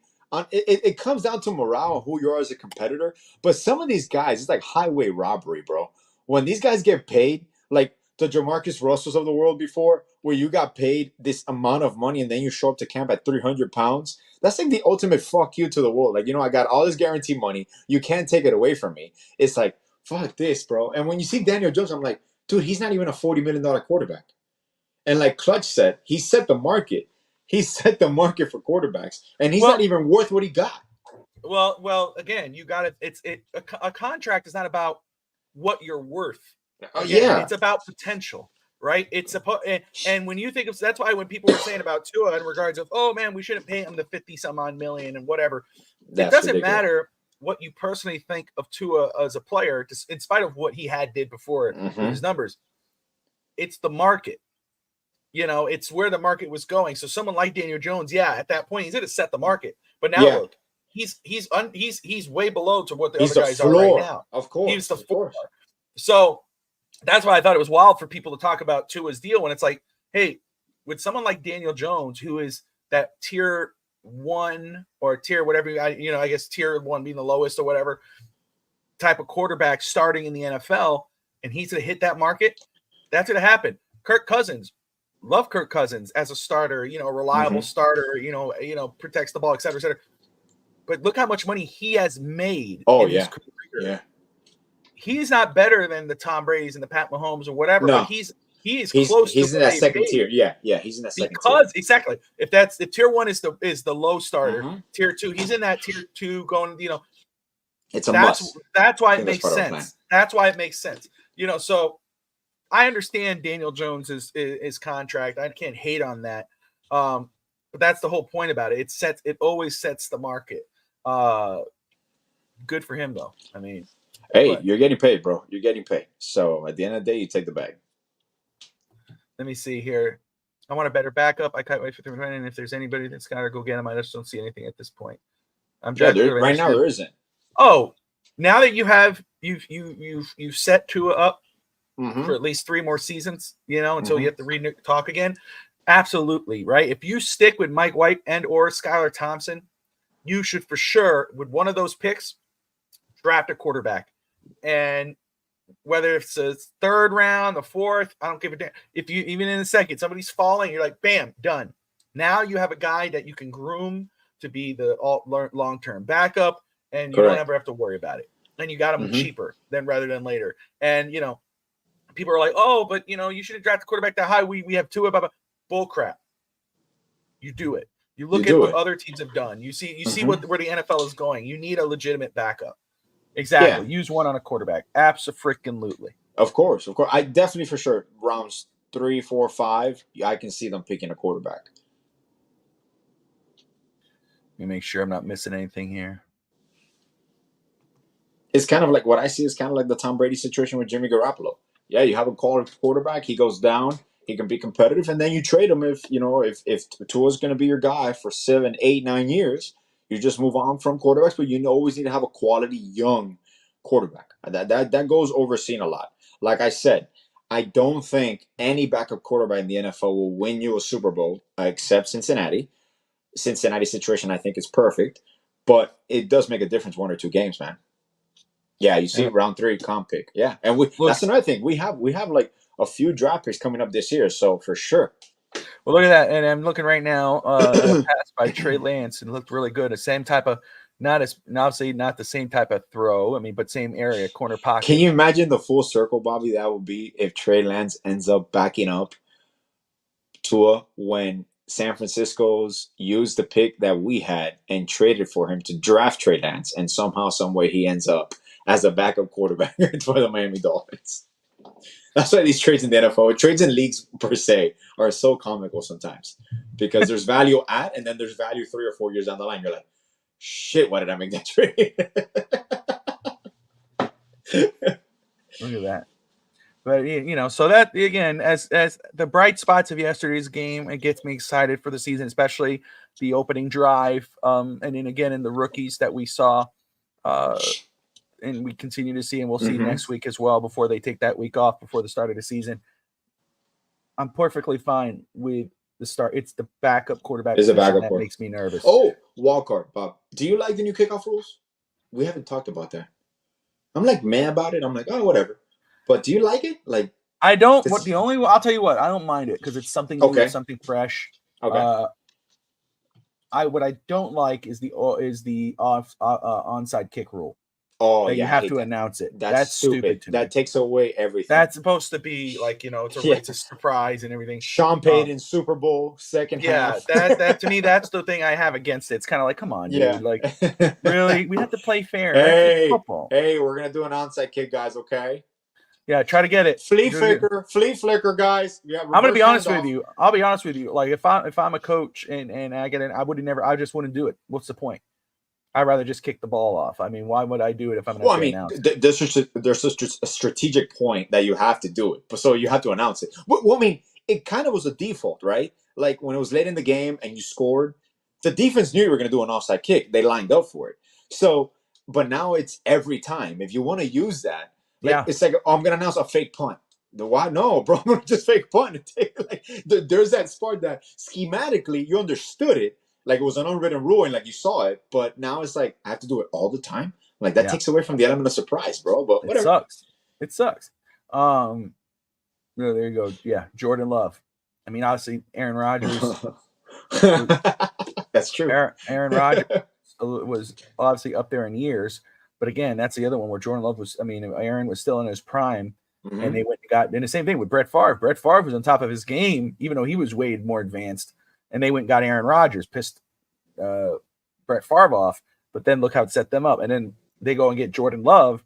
it comes down to morale, who you are as a competitor. But some of these guys, it's like highway robbery, bro. When these guys get paid, like the Jamarcus Russells of the world before, where you got paid this amount of money and then you show up to camp at 300 pounds, that's like the ultimate fuck you to the world. Like, I got all this guaranteed money. You can't take it away from me. It's like, fuck this, bro. And when you see Daniel Jones, I'm like, dude, he's not even a $40 million quarterback. And like Clutch said, he set the market. He set the market for quarterbacks. And he's not even worth what he got. Well, again, you got it. A contract is not about what you're worth. Again, it's about potential, right? And when you think of, that's why when people were saying about Tua in regards of, oh man, we shouldn't pay him the 50 some odd million and whatever. It doesn't matter what you personally think of Tua as a player, in spite of what he did before with his numbers. It's the market. It's where the market was going. So someone like Daniel Jones, at that point, he's going to set the market. But now look, he's way below to what the other guys are right now. Of course, he's the floor. So that's why I thought it was wild for people to talk about Tua's deal when it's like, hey, with someone like Daniel Jones, who is that tier 1 or tier whatever, I guess tier 1 being the lowest or whatever type of quarterback starting in the NFL, and he's going to hit that market, that's going to happen. Kirk Cousins. Love Kirk Cousins as a starter, a reliable starter, protects the ball, et cetera, et cetera. But look how much money he has made in his career. Yeah. He's not better than the Tom Brady's and the Pat Mahomes or whatever, but he's close. He's in that second tier. Yeah, he's in that second tier. Because exactly, if that's the tier 1 is the low starter, tier 2, he's in that tier 2 going, it's a must. That's why it makes sense. That's why it makes sense. So I understand Daniel Jones' contract. I can't hate on that. But that's the whole point about it. It always sets the market. Good for him though. I mean, hey, you're getting paid, bro. You're getting paid. So at the end of the day, you take the bag. Let me see here. I want a better backup. I can't wait for them. And if there's anybody that's got to go get him, I just don't see anything at this point. Right now there isn't. Oh, now that you've set Tua up for at least 3 more seasons, until you have to talk again. Absolutely, right? If you stick with Mike White and or Skylar Thompson, you should for sure, with one of those picks, draft a quarterback. And whether it's a 3rd round, the 4th, I don't give a damn. If you, even in the 2nd, somebody's falling, you're like, bam, done. Now you have a guy that you can groom to be the long-term backup, and you don't ever have to worry about it. And you got him cheaper rather than later. And, people are like, oh, but, you should have drafted a quarterback that high. We have Tua, bull crap. You do it. You look at what other teams have done. You see where the NFL is going. You need a legitimate backup. Exactly. Yeah. Use one on a quarterback. Abso-freaking-lutely. Of course. I definitely for sure rounds 3, 4, 5. I can see them picking a quarterback. Let me make sure I'm not missing anything here. It's kind of like what I see is kind of like the Tom Brady situation with Jimmy Garoppolo. Yeah, you have a quality quarterback. He goes down. He can be competitive, and then you trade him if Tua's going to be your guy for 7, 8, 9 years. You just move on from quarterbacks, but you always need to have a quality young quarterback. That goes overseen a lot. Like I said, I don't think any backup quarterback in the NFL will win you a Super Bowl except Cincinnati. Cincinnati's situation, I think, is perfect, but it does make a difference 1 or 2 games, man. Yeah, you see round 3 comp pick. Yeah, and that's another thing. We have like a few draft picks coming up this year, so for sure. Well, look at that, and I'm looking right now. Pass by Trey Lance, and looked really good. The same type of obviously not the same type of throw. I mean, but same area, corner pocket. Can you imagine the full circle, Bobby, that would be if Trey Lance ends up backing up Tua when San Francisco's used the pick that we had and traded for him to draft Trey Lance, and somehow, some way, he ends up as a backup quarterback for the Miami Dolphins. That's why these trades in the NFL, trades in leagues per se, are so comical sometimes because there's value at, and then there's value 3 or 4 years down the line. You're like, shit, why did I make that trade? Look at that. But so that again, as the bright spots of yesterday's game, it gets me excited for the season, especially the opening drive, and then again in the rookies that we saw, and we continue to see, and we'll see next week as well before they take that week off before the start of the season. I'm perfectly fine with the start. It's the backup quarterback that makes me nervous. Oh, wild card, Bob. Do you like the new kickoff rules? We haven't talked about that. I'm like mad about it. I'm like, oh, whatever. But do you like it? Like, I don't. I'll tell you what, I don't mind it because it's something new, something fresh. Okay. What I don't like is the onside kick rule. Oh, you have to announce it. That's stupid to me. That takes away everything. That's supposed to be like, it's a surprise and everything. Sean Payton Super Bowl second half. Yeah, that to me, that's the thing I have against it. It's kind of like, come on, dude. Like, really, we have to play fair. Hey, football. Hey, we're gonna do an onside kick, guys. Okay. Yeah, try to get it. Flea flicker, guys. Yeah, I'm gonna be honest with you. I'll be honest with you. Like, if I'm a coach and I get in, I just wouldn't do it. What's the point? I'd rather just kick the ball off. I mean, why would I do it if I'm going to announce it? There's a strategic point that you have to do it. So you have to announce it. Well, I mean, it kind of was a default, right? Like when it was late in the game and you scored, the defense knew you were going to do an offside kick. They lined up for it. So, but now it's every time. If you want to use that, it's like, I'm going to announce a fake punt. Why? No, bro, I'm going to just fake punt. There's that part that schematically you understood it. Like it was an unwritten rule and like you saw it, but now it's like I have to do it all the time. Like that takes away from the element of surprise, bro. But whatever. It sucks. There you go. Yeah, Jordan Love. I mean, obviously Aaron Rodgers. That's true. Aaron Rodgers was obviously up there in years, but again, that's the other one where Jordan Love was. I mean, Aaron was still in his prime, and they went and got. And the same thing with Brett Favre. Brett Favre was on top of his game, even though he was way more advanced. And they went and got Aaron Rodgers, pissed Brett Favre off. But then look how it set them up. And then they go and get Jordan Love.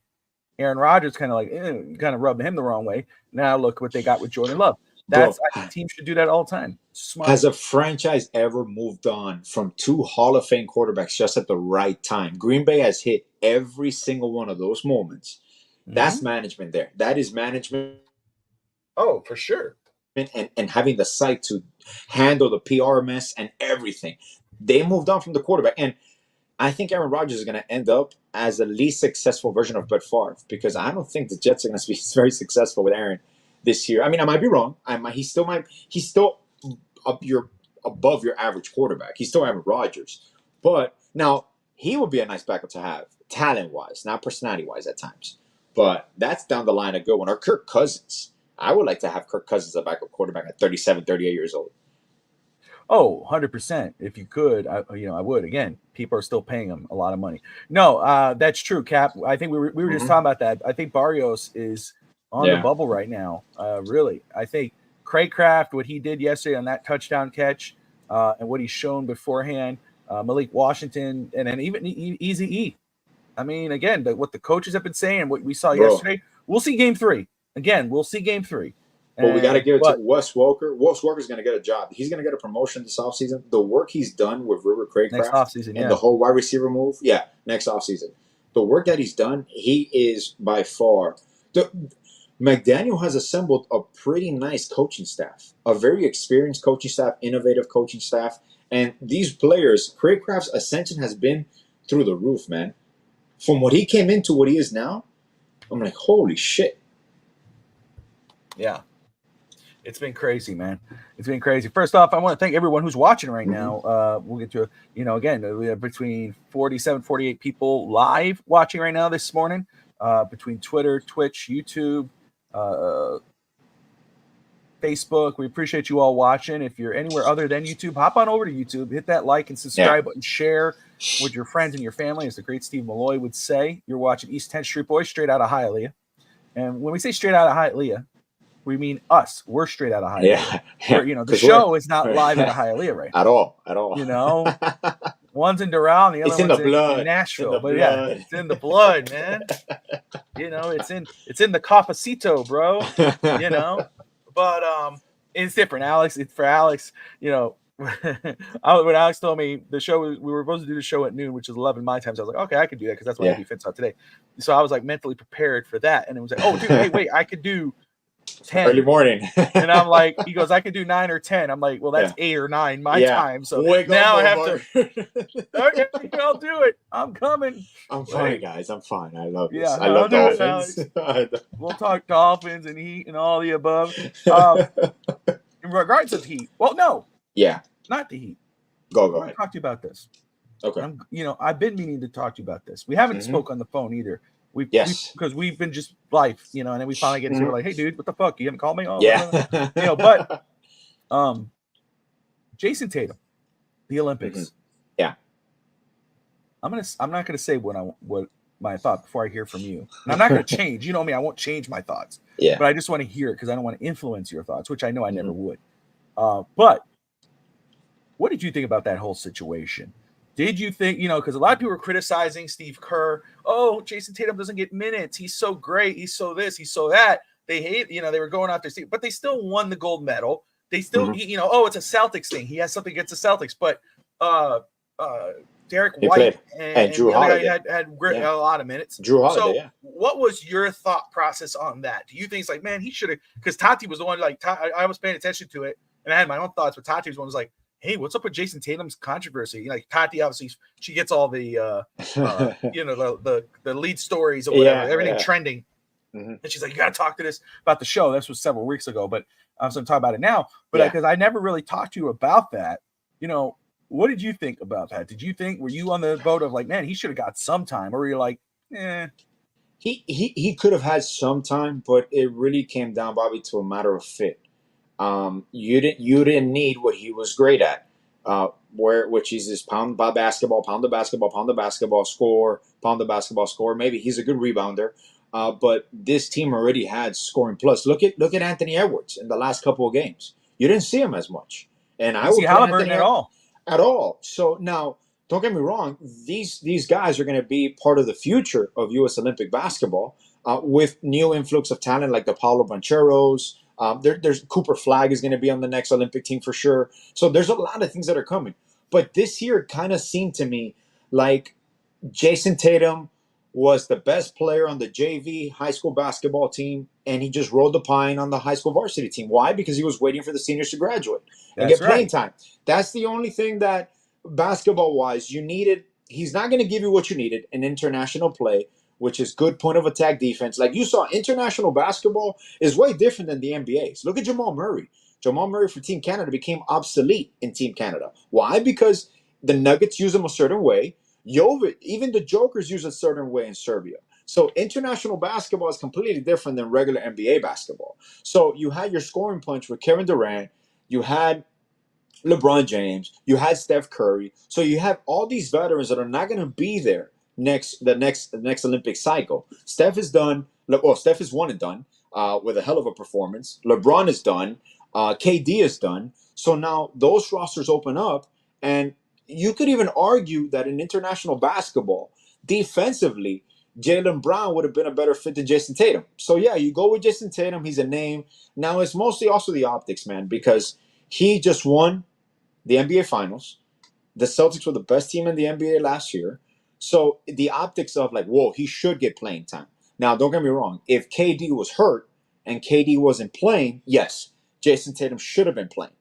Aaron Rodgers kind of rubbed him the wrong way. Now look what they got with Jordan Love. I think teams should do that all the time. Smart. Has a franchise ever moved on from 2 Hall of Fame quarterbacks just at the right time? Green Bay has hit every single one of those moments. That's management there. That is management. Oh, for sure. And having the sight to handle the PR mess and everything. They moved on from the quarterback. And I think Aaron Rodgers is going to end up as the least successful version of Brett Favre because I don't think the Jets are going to be very successful with Aaron this year. I mean, I might be wrong. He's still above your average quarterback. He's still Aaron Rodgers. But now he would be a nice backup to have, talent-wise, not personality-wise at times. But that's down the line a good one. Or Kirk Cousins. I would like to have Kirk Cousins as a backup quarterback at 37, 38 years old. Oh, 100%. If you could, I would. Again, people are still paying him a lot of money. No, that's true, Cap. I think we were just talking about that. I think Barrios is on the bubble right now. Really. I think Craycraft, what he did yesterday on that touchdown catch, and what he's shown beforehand, Malik Washington, and then even Easy E. I mean, again, what the coaches have been saying, what we saw yesterday, we'll see game 3. Again, we'll see game 3. But we got to give it to Wes Welker. Wes Welker's going to get a job. He's going to get a promotion this offseason. The work he's done with River Craycraft next offseason, and the whole wide receiver move, next offseason. The work that he's done, he is by far. McDaniel has assembled a pretty nice coaching staff, a very experienced coaching staff, innovative coaching staff. And these players, Craycraft's ascension has been through the roof, man. From what he came into what he is now, I'm like, holy shit. Yeah. It's been crazy, man. It's been crazy. First off, I want to thank everyone who's watching right now. We'll get to, again, we have between 47, 48 people live watching right now this morning, between Twitter, Twitch, YouTube, Facebook. We appreciate you all watching. If you're anywhere other than YouTube, hop on over to YouTube, hit that like and subscribe button, share with your friends and your family. As the great Steve Malloy would say, you're watching East 10th Street Boys straight out of Hialeah. And when we say straight out of Hialeah, we mean us. We're straight out of Hialeah. Yeah. The show is not live out of Hialeah right now. At all. One's in Doral, the other one's in Nashville. It's in the blood, man. It's in the cafecito, bro. But it's different. Alex, for Alex, when Alex told me the show, we were supposed to do the show at noon, which is 11 my time. So I was like, okay, I can do that because that's what Andy Fitz out today. So I was like mentally prepared for that, and it was like, oh, dude, hey, wait, I could do 10 early morning. And I'm like, he goes, I could do 9 or 10. I'm like, well, that's 8 or 9 my time. So now I have to. Okay, I'll do it. I'm coming. I'm fine, guys. I'm fine. I love this. Yeah, I love Dolphins. We'll talk Dolphins and Heat and all the above. In regards to the Heat, well, no. Yeah. Not the Heat. Go I want ahead. to talk to you about this. Okay. I've been meaning to talk to you about this. We haven't spoke on the phone either. Because we've been just life, and then we finally get to we're like, hey, dude, what the fuck? You haven't called me? Oh, yeah. But Jason Tatum, the Olympics. Yeah. I'm not gonna say what my thought before I hear from you. And I'm not gonna change. You know me, I won't change my thoughts. Yeah. But I just want to hear it because I don't want to influence your thoughts, which I know I never would. But what did you think about that whole situation? Did you think, because a lot of people were criticizing Steve Kerr. Oh, Jason Tatum doesn't get minutes. He's so great. He's so this. He's so that. They hate, they were going after Steve, but they still won the gold medal. They still, it's a Celtics thing. He has something against the Celtics, but Derek White and Drew Holiday had a lot of minutes. Drew Holiday, so what was your thought process on that? Do you think it's like, man, he should have, because Tati was the one, I was paying attention to it, and I had my own thoughts, but Tati was one was like, hey, what's up with Jason Tatum's controversy? Tati, obviously, she gets all the, the lead stories or whatever, everything trending. And she's like, you got to talk to this about the show. This was several weeks ago, but I'm going to talk about it now. But because I never really talked to you about that, what did you think about that? Were you on the boat of like, man, he should have got some time? Or were you like, He could have had some time, but it really came down, Bobby, to a matter of fit. You didn't need what he was great at, which is this pound the basketball, score, pound the basketball, score. Maybe he's a good rebounder, but this team already had scoring plus. Look at Anthony Edwards in the last couple of games. You didn't see him as much, and I would see Halliburton at all. So now, don't get me wrong; these guys are going to be part of the future of U.S. Olympic basketball with new influx of talent like the Paulo Bancheros. There's Cooper Flag is going to be on the next Olympic team for sure. So there's a lot of things that are coming. But this year kind of seemed to me like Jason Tatum was the best player on the JV high school basketball team, and he just rode the pine on the high school varsity team. Why? Because he was waiting for the seniors to graduate and get playing time. That's the only thing that basketball-wise you needed. He's not going to give you what you needed in international play, which is good point of attack defense. Like you saw, international basketball is way different than the NBA's. Look at Jamal Murray. Jamal Murray for Team Canada became obsolete in Team Canada. Why? Because the Nuggets use him a certain way. Jovic, even the Jokers use a certain way in Serbia. So international basketball is completely different than regular NBA basketball. So you had your scoring punch with Kevin Durant. You had LeBron James. You had Steph Curry. So you have all these veterans that are not going to be there the next Olympic cycle. Steph is done. Steph is one and done with a hell of a performance. LeBron is done. KD is done. So now those rosters open up, and you could even argue that in international basketball, defensively, Jaylen Brown would have been a better fit than Jason Tatum. So yeah, you go with Jason Tatum. He's a name. Now it's mostly also the optics, man, because he just won the NBA Finals. The Celtics were the best team in the NBA last year. So the optics of like, whoa, he should get playing time. Now, don't get me wrong. If KD was hurt and KD wasn't playing, yes, Jason Tatum should have been playing.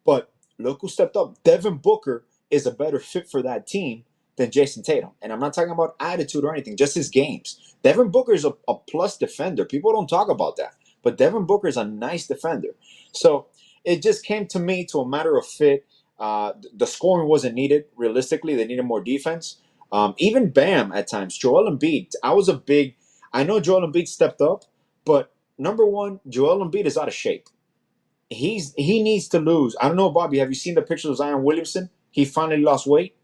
But look who stepped up. Devin Booker is a better fit for that team than Jason Tatum. And I'm not talking about attitude or anything, just his games. Devin Booker is a plus defender. People don't talk about that. But Devin Booker is a nice defender. So it just came to me to a matter of fit. The scoring wasn't needed. Realistically, they needed more defense. Even Bam at times. Joel Embiid. I know Joel Embiid stepped up, but number one, Joel Embiid is out of shape. he needs to lose. I don't know, Bobby. Have you seen the picture of Zion Williamson? He finally lost weight.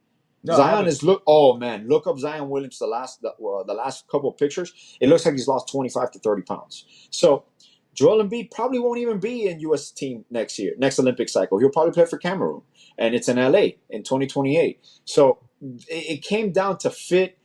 No, I Zion haven't. is look. Oh man, look up Zion Williams. The last couple of pictures, it looks like he's lost 25 to 30 pounds. So Joel Embiid probably won't even be in U.S. team next year, next Olympic cycle. He'll probably play for Cameroon, and it's in L.A. in 2028. So it came down to fit.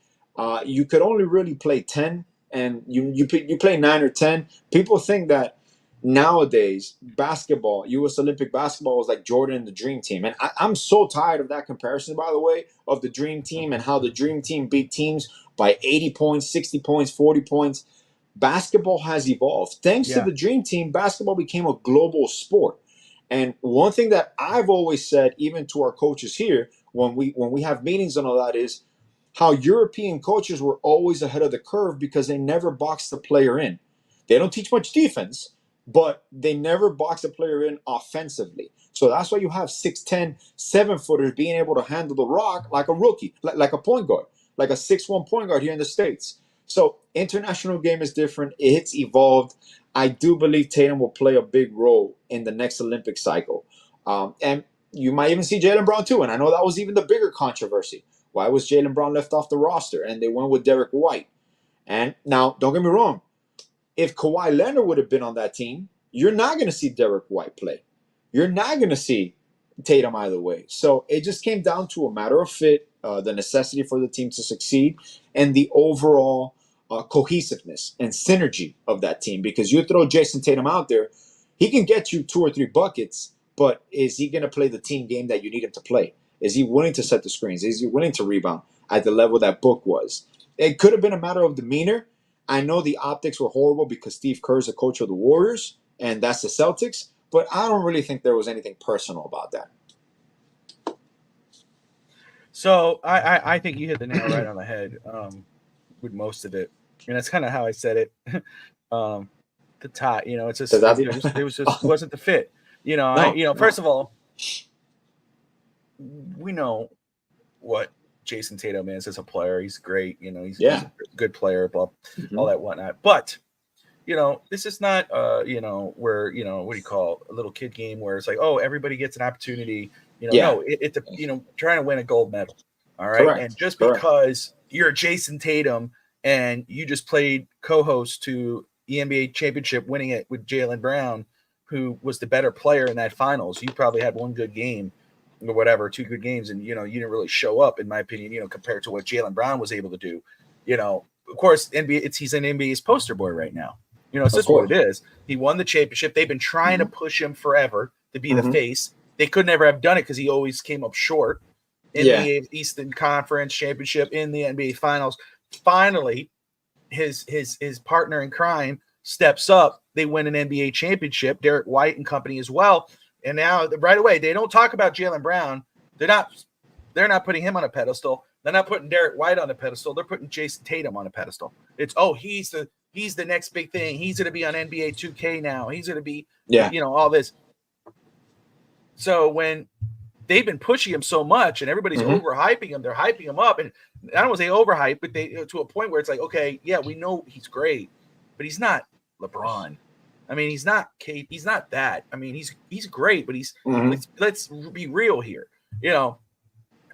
You could only really play 10, and you play 9 or 10. People think that nowadays basketball, U.S. Olympic basketball, is like Jordan and the Dream Team, and I'm so tired of that comparison. By the way, of the Dream Team and how the Dream Team beat teams by 80 points, 60 points, 40 points. Basketball has evolved. Thanks to the Dream Team, basketball became a global sport. And one thing that I've always said, even to our coaches here, when we have meetings and all that, is how European coaches were always ahead of the curve because they never boxed the player in. They don't teach much defense, but they never box a player in offensively. So that's why you have 6'10", 7-footers being able to handle the rock like a rookie, like a point guard, like a 6'1" point guard here in the States. So international game is different. It's evolved. I do believe Tatum will play a big role in the next Olympic cycle. And you might even see Jaylen Brown too. And I know that was even the bigger controversy. Why was Jaylen Brown left off the roster? And they went with Derek White. And now, don't get me wrong. If Kawhi Leonard would have been on that team, you're not going to see Derek White play. You're not going to see Tatum either way. So it just came down to a matter of fit, the necessity for the team to succeed, and the overall cohesiveness and synergy of that team. Because you throw Jason Tatum out there, he can get you 2 or 3 buckets, but is he going to play the team game that you need him to play? Is he willing to set the screens? Is he willing to rebound at the level that Book was? It could have been a matter of demeanor. I know the optics were horrible because Steve Kerr is the coach of the Warriors, and that's the Celtics, but I don't really think there was anything personal about that. So I think you hit the nail right on the head with most of it. And that's kind of how I said it. The tie, it's just it wasn't the fit. First of all, we know what Jason Tatum is as a player. He's great. He's a good player, all that whatnot. But this is not where what do you call a little kid game where it's like, oh, everybody gets an opportunity. No, it's trying to win a gold medal. All right. Correct. And just because you're Jason Tatum and you just played co-host to the NBA championship, winning it with Jaylen Brown, who was the better player in that finals. You probably had one good game or whatever, 2 good games. And, you didn't really show up, in my opinion, compared to what Jaylen Brown was able to do. Of course, he's an NBA's poster boy right now. It's just what it is. He won the championship. They've been trying to push him forever to be the face. They could never have done it because he always came up short in the Eastern Conference Championship, in the NBA Finals. Finally, his partner in crime steps up. They win an NBA championship, Derek White and company as well. And now, right away, they don't talk about Jaylen Brown. They're not putting him on a pedestal. They're not putting Derek White on a pedestal. They're putting Jason Tatum on a pedestal. It's he's the next big thing. He's going to be on NBA 2K now. He's going to be all this. So when they've been pushing him so much and everybody's overhyping him, they're hyping him up. And I don't want to say overhype, but they to a point where it's like, okay, yeah, we know he's great, but he's not LeBron. I mean, he's not Kate. He's not that. I mean, he's great, but he's let's be real here,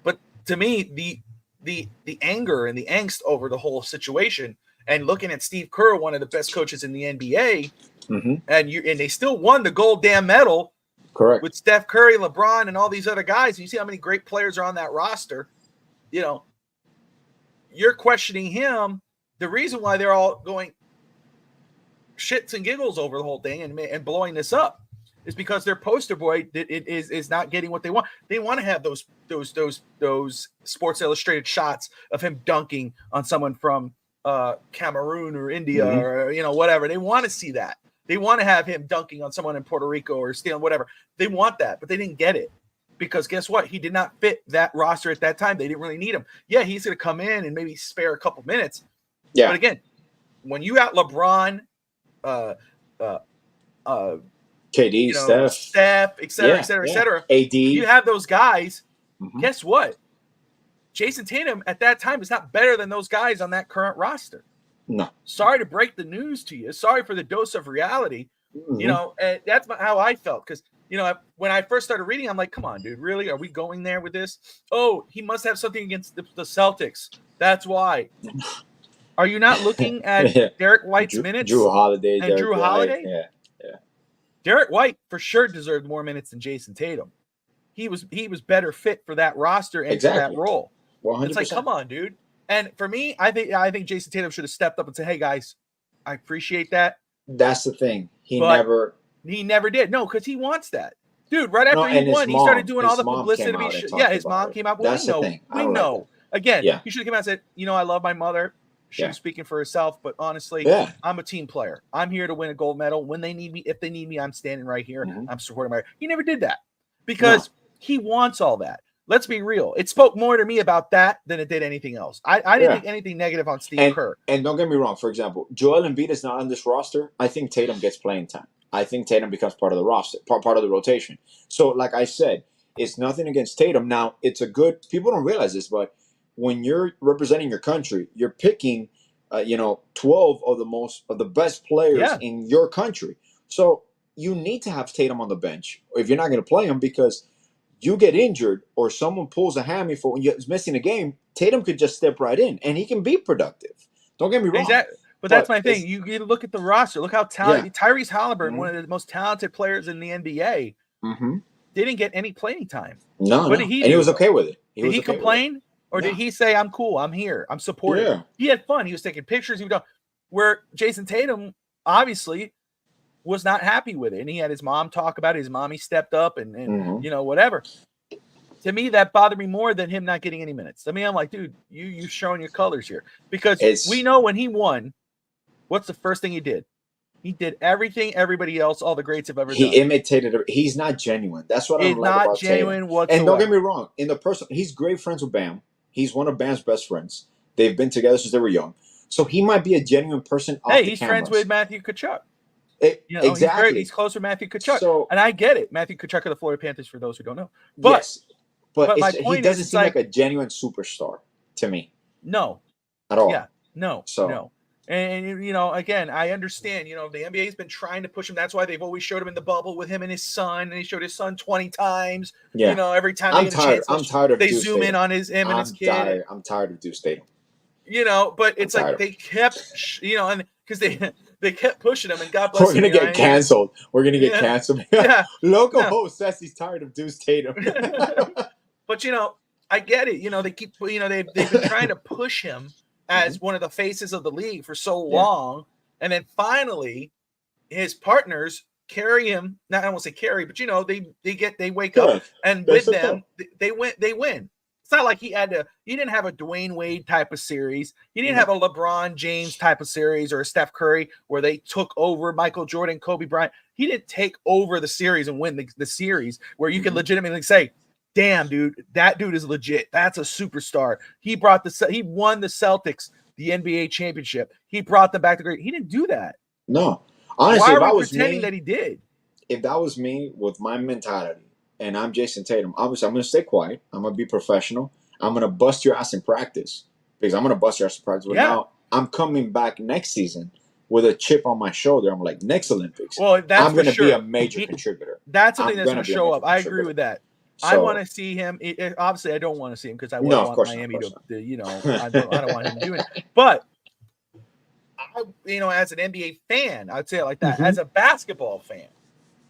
But to me, the anger and the angst over the whole situation, and looking at Steve Kerr, one of the best coaches in the NBA, and they still won the gold damn medal. Correct. With Steph Curry, LeBron, and all these other guys. You see how many great players are on that roster. You're questioning him. The reason why they're all going shits and giggles over the whole thing and blowing this up is because their poster boy is not getting what they want. They want to have those Sports Illustrated shots of him dunking on someone from Cameroon or India or whatever. They want to see that. They want to have him dunking on someone in Puerto Rico or stealing whatever. They want that, but they didn't get it because guess what? He did not fit that roster at that time. They didn't really need him. Yeah, he's going to come in and maybe spare a couple minutes. Yeah. But again, when you got LeBron, KD, Steph, et cetera, AD, you have those guys. Guess what? Jason Tatum at that time is not better than those guys on that current roster. No. Sorry to break the news to you. Sorry for the dose of reality. You know, and that's how I felt because, you know, when I first started reading, I'm like, come on, dude, really? Are we going there with this? Oh, he must have something against the Celtics. That's why. Are you not looking at Derek White's minutes? Drew Holiday, and Drew Holiday? Yeah. Derek White for sure deserved more minutes than Jason Tatum. He was better fit for that roster and for that role. 100%. It's like, come on, dude. And for me, I think Jason Tatum should have stepped up and said, "Hey guys, I appreciate that." That's the thing. He never did. No, because he wants that. Dude, right after he won, he started doing all the publicity. Yeah, his mom came out. That's the thing. We know. Again, he should have come out and said, you know, I love my mother. She was speaking for herself, but honestly, I'm a team player. I'm here to win a gold medal. When they need me, if they need me, I'm standing right here. I'm supporting my. He never did that because he wants all that. Let's be real. It spoke more to me about that than it did anything else. I didn't think anything negative on Steve Kerr. And don't get me wrong. For example, Joel Embiid is not on this roster. I think Tatum gets playing time. I think Tatum becomes part of the roster, part of the rotation. So, like I said, it's nothing against Tatum. Now, it's a good. People don't realize this, but when you're representing your country, you're picking, 12 of the best players in your country. So you need to have Tatum on the bench if you're not going to play him because you get injured or someone pulls a hammy for when you're missing a game. Tatum could just step right in and he can be productive. Don't get me wrong. Exactly. But that's my thing. You look at the roster. Look how talented Tyrese Halliburton, one of the most talented players in the NBA, didn't get any playing time. No, and he was okay with it. Did he complain? Or did he say, I'm cool, I'm here, I'm supportive? Yeah. He had fun. He was taking pictures. Where Jason Tatum obviously was not happy with it. And he had his mom talk about it. His mommy stepped up and whatever. To me, that bothered me more than him not getting any minutes. I mean, I'm like, dude, you showing your colors here. Because we know when he won, what's the first thing he did? He did everything everybody else, all the greats have ever done. He imitated it. He's not genuine. That's what I'm like about Tatum. He's not genuine whatsoever. And don't get me wrong. He's great friends with Bam. He's one of Bam's best friends. They've been together since they were young. So he might be a genuine person off the he's friends with Matthew Tkachuk. Exactly. He's close with Matthew Tkachuk. And I get it. Matthew Tkachuk of the Florida Panthers, for those who don't know. But my point he doesn't seem like a genuine superstar to me. No. At all. Yeah. No. And, again, I understand, the NBA has been trying to push him. That's why they've always showed him in the bubble with him and his son. And he showed his son 20 times. Yeah. Every time I'm tired of they zoom in on his kid. I'm tired of Deuce Tatum. But it's like they kept, and because they kept pushing him. And God bless him. We're going to get canceled. We're going to get canceled. Yeah. Local host says he's tired of Deuce Tatum. But, I get it. They keep, they've been trying to push him as one of the faces of the league for so long. And then finally his partners carry him. Not, I won't say carry, but they wake up and with them, they win. It's not like he didn't have a Dwayne Wade type of series. He didn't have a LeBron James type of series or a Steph Curry where they took over Michael Jordan, Kobe Bryant. He didn't take over the series and win the series where you can legitimately say, damn, dude, that dude is legit. That's a superstar. He won the Celtics the NBA championship. He brought them back to great. He didn't do that. No, honestly, why are we pretending that he did? If that was me with my mentality, and I'm Jason Tatum, obviously I'm going to stay quiet. I'm going to be professional. I'm going to bust your ass in practice because I'm going to bust your ass in practice. But now I'm coming back next season with a chip on my shoulder. I'm like, next Olympics, I'm going to be a major contributor. That's something that's going to show up. I agree with that. So, I want to see him. Obviously, I don't want to see him because I want Miami to, I don't want him doing it. But, as an NBA fan, I'd say it like that. As a basketball fan,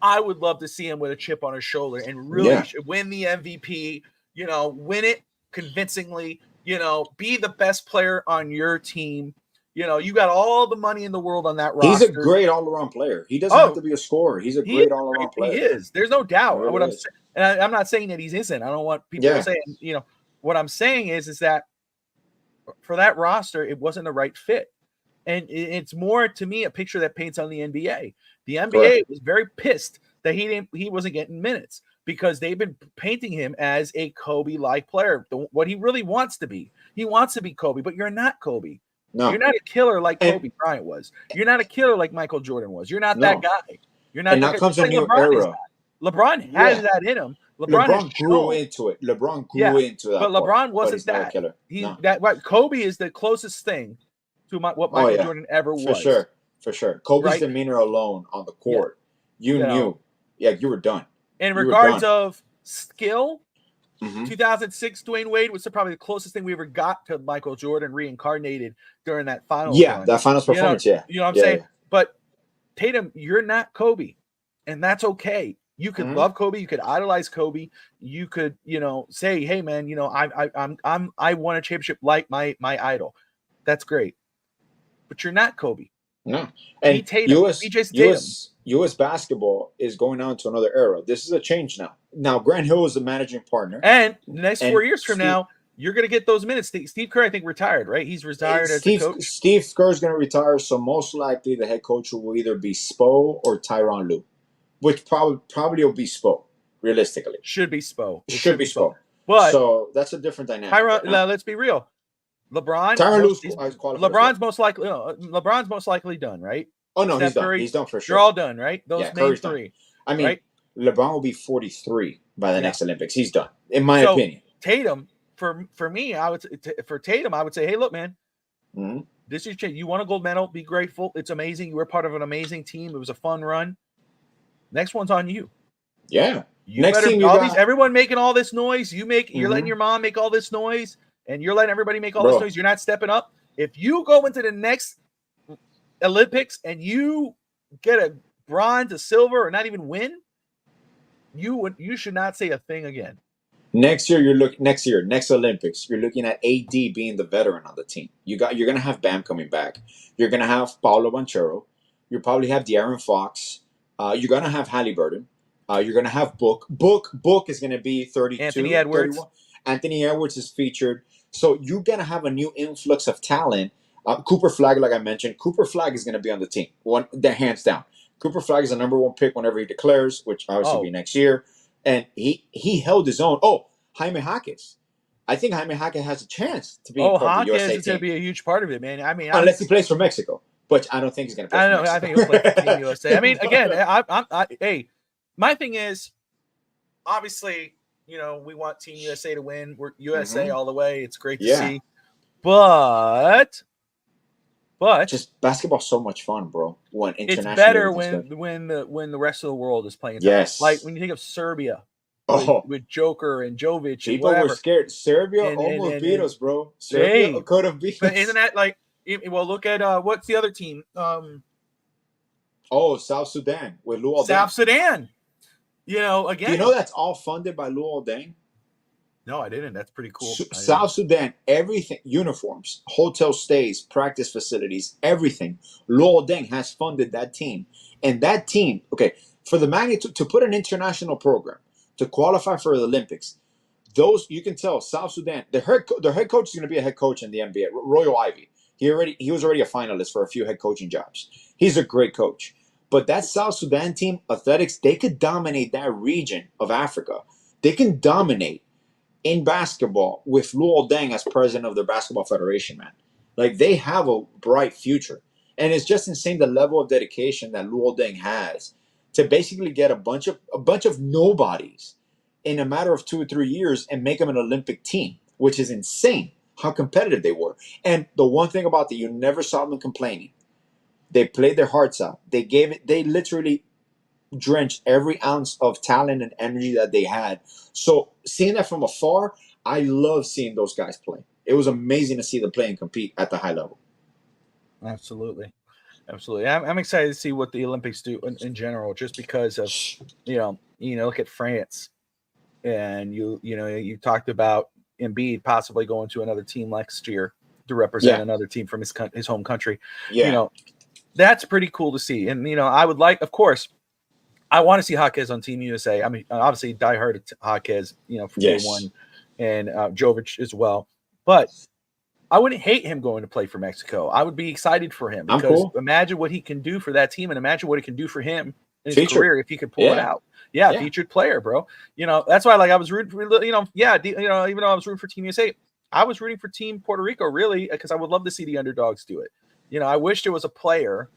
I would love to see him with a chip on his shoulder and really win the MVP, win it convincingly, be the best player on your team. You got all the money in the world on that roster. He's a great all-around player. He doesn't have to be a scorer. He's a great all-around player. He is. There's no doubt. Really what I'm saying. And I'm not saying that he's innocent. I don't want people to say, what I'm saying is that for that roster, it wasn't the right fit. And it's more to me a picture that paints on the NBA. The NBA was very pissed that he wasn't getting minutes because they've been painting him as a Kobe-like player. What he really wants to be. He wants to be Kobe, but you're not Kobe. No. You're not a killer like Kobe Bryant was. You're not a killer like Michael Jordan was. You're not that guy. You're not. And now comes a new era. LeBron has that in him. LeBron grew into it. LeBron grew into that. But LeBron wasn't that. Kobe is the closest thing to what Michael Jordan ever was. For sure. For sure. Kobe's right? demeanor alone on the court, you You know. knew. Yeah, you were done. In You were regards done. of skill, Mhm. 2006 Dwayne Wade was probably the closest thing we ever got to Michael Jordan reincarnated during that finals Yeah, run. that finals performance, You know what I'm Yeah, saying? yeah. But Tatum, you're not Kobe, and that's okay. You could Mhm. love Kobe, you could idolize Kobe, you could, say, "Hey, man, I won a championship like my idol." That's great, but you're not Kobe. No. Be And Tatum. Be Jason Tatum. US basketball is going on to another era. This is a change now. Now, Grant Hill is the managing partner. And the next 4 And years from Steve- now, you're going to get those minutes. Steve Kerr, I think, retired, right? He's retired as a coach. Steve Kerr's going to retire, so most likely the head coach will either be Spo or Tyronn Lue, which probably will be Spo, realistically. Should be Spo. It Should be Spo. But so that's a different dynamic. Let's be real. LeBron, Tyronn Lue's qualified. LeBron's most likely done, right? Oh no, Steph he's done. Curry, He's done for sure. They're all done, right? Those main Curry's three. Done. I mean, right? LeBron will be 43 by the next Olympics. He's done, in my opinion. Tatum, for me, I would say, hey, look, man, Mhm. this is you won a gold medal. Be grateful. It's amazing. You were part of an amazing team. It was a fun run. Next one's on you. Yeah. Next team, everyone making all this noise. You're letting your mom make all this noise, and you're letting everybody make all this noise. You're not stepping up. If you go into the next Olympics and you get a bronze, a silver, or not even win, you should not say a thing again. Next Olympics, you're looking at AD being the veteran on the team. You're gonna have Bam coming back. You're gonna have Paulo Banchero. You probably have De'Aaron Fox. You're gonna have Halliburton. You're gonna have Book. Book is gonna be 32. Anthony Edwards. 31. Anthony Edwards is featured. So you're gonna have a new influx of talent. Cooper Flag, like I mentioned, Cooper Flag is gonna be on the team. Hands down. Cooper Flag is the number one pick whenever he declares, which obviously will be next year. And he held his own. Oh, Jaime Jaquez. I think Jaime Jaquez has a chance to be part of the USA Jaquez is going to be a huge part of it, man. I mean, unless he plays for Mexico, but I don't think he's going to play for Mexico. I think he'll play for Team USA. I mean, again, hey, my thing is, obviously, we want Team USA to win. We're USA all the way. It's great to see. But just basketball's so much fun, bro. It's better when the rest of the world is playing. Yes, like when you think of Serbia with Joker and Jovic. People were scared. Serbia almost beat us, bro. Serbia could have beat us. But isn't that like? Well, look at what's the other team? South Sudan with Luol Deng. South Sudan. Again. Do you know that's all funded by Luol Deng? No, I didn't. That's pretty cool. South Sudan, everything, uniforms, hotel stays, practice facilities, everything. Luol Deng has funded that team. And that team, for the magnitude, to put an international program, to qualify for the Olympics, you can tell South Sudan, their head coach is going to be a head coach in the NBA, Royal Ivey. He was already a finalist for a few head coaching jobs. He's a great coach. But that South Sudan team, athletics, they could dominate that region of Africa. They can dominate in basketball with Luol Deng as president of the Basketball Federation, man. Like, they have a bright future. And it's just insane the level of dedication that Luol Deng has to basically get a bunch of nobodies in a matter of 2 or 3 years and make them an Olympic team, which is insane how competitive they were. And the one thing about that, you never saw them complaining. They played their hearts out. They literally drenched every ounce of talent and energy that they had. So seeing that from afar, I love seeing those guys play. It was amazing to see them play and compete at the high level. Absolutely. I'm excited to see what the Olympics do in general, just because of, look at France, and you talked about Embiid possibly going to another team next year to represent another team from his home country. Yeah. That's pretty cool to see. And, I would like, of course, I want to see Jaquez on Team USA. I mean, obviously, diehard Jaquez, from day one, and Jovic as well. But I wouldn't hate him going to play for Mexico. I would be excited for him, because imagine what he can do for that team, and imagine what it can do for him in his career if he could pull it out. Featured player, bro. That's why, I was rooting for, even though I was rooting for Team USA, I was rooting for Team Puerto Rico, really, because I would love to see the underdogs do it. I wish there was a player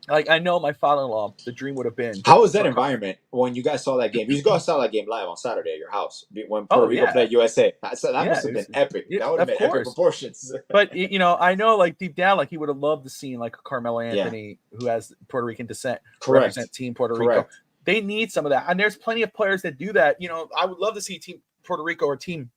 Like, I know my father-in-law, the dream would have been. How was that environment when you guys saw that game? You guys saw that game live on Saturday at your house when Puerto Rico played USA. That must have been epic. Yeah, That would have of been epic course. proportions. But I know, like, deep down, like, he would have loved to see like a Carmelo Yeah. Anthony who has Puerto Rican descent Correct. represent Team Puerto Rico. Correct. They need some of that, and there's plenty of players that do that. I would love to see Team Puerto Rico or Team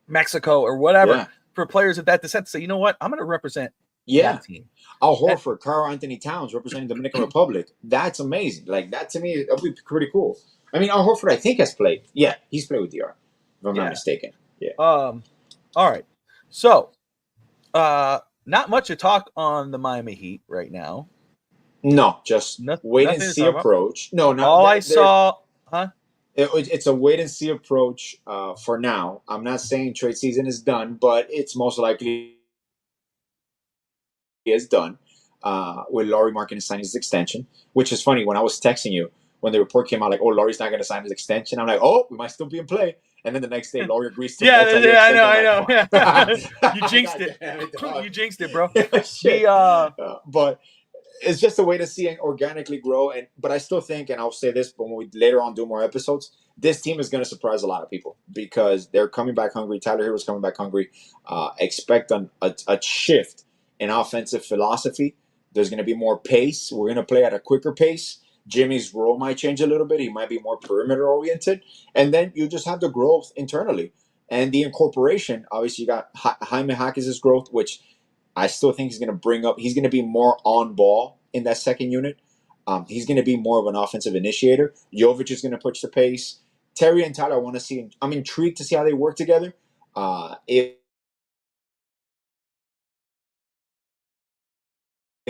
Mexico or whatever for players of that descent to say, you know what, I'm going to represent that team. Al Horford, Karl Anthony Towns representing Dominican Republic. That's amazing. Like, that to me, that would be pretty cool. I mean, Al Horford, I think, has played. Yeah, he's played with DR, if I'm not mistaken. Yeah. All right. So, not much to talk on the Miami Heat right now. No, just wait and see approach. No, not all I saw. It's a wait and see approach for now. I'm not saying trade season is done, but it's most likely is done with Lauri Markkanen signing his extension, which is funny. When I was texting you, when the report came out, like, oh, Lauri's not going to sign his extension, I'm like, oh, we might still be in play. And then the next day, Lauri agrees to I know. You jinxed it. You jinxed it, bro. But it's just a way to see and organically grow. But I still think, and I'll say this, but when we later on do more episodes, this team is going to surprise a lot of people because they're coming back hungry. Tyler Hero's coming back hungry. Expect a shift in offensive philosophy. There's going to be more pace. We're going to play at a quicker pace. Jimmy's role might change a little bit. He might be more perimeter oriented. And then you just have the growth internally. And the incorporation, obviously, you got Jaime Jaquez's growth, which I still think he's going to bring up. He's going to be more on ball in that second unit. He's going to be more of an offensive initiator. Jovic is going to push the pace. Terry and Tyler, I want to see. I'm intrigued to see how they work together. If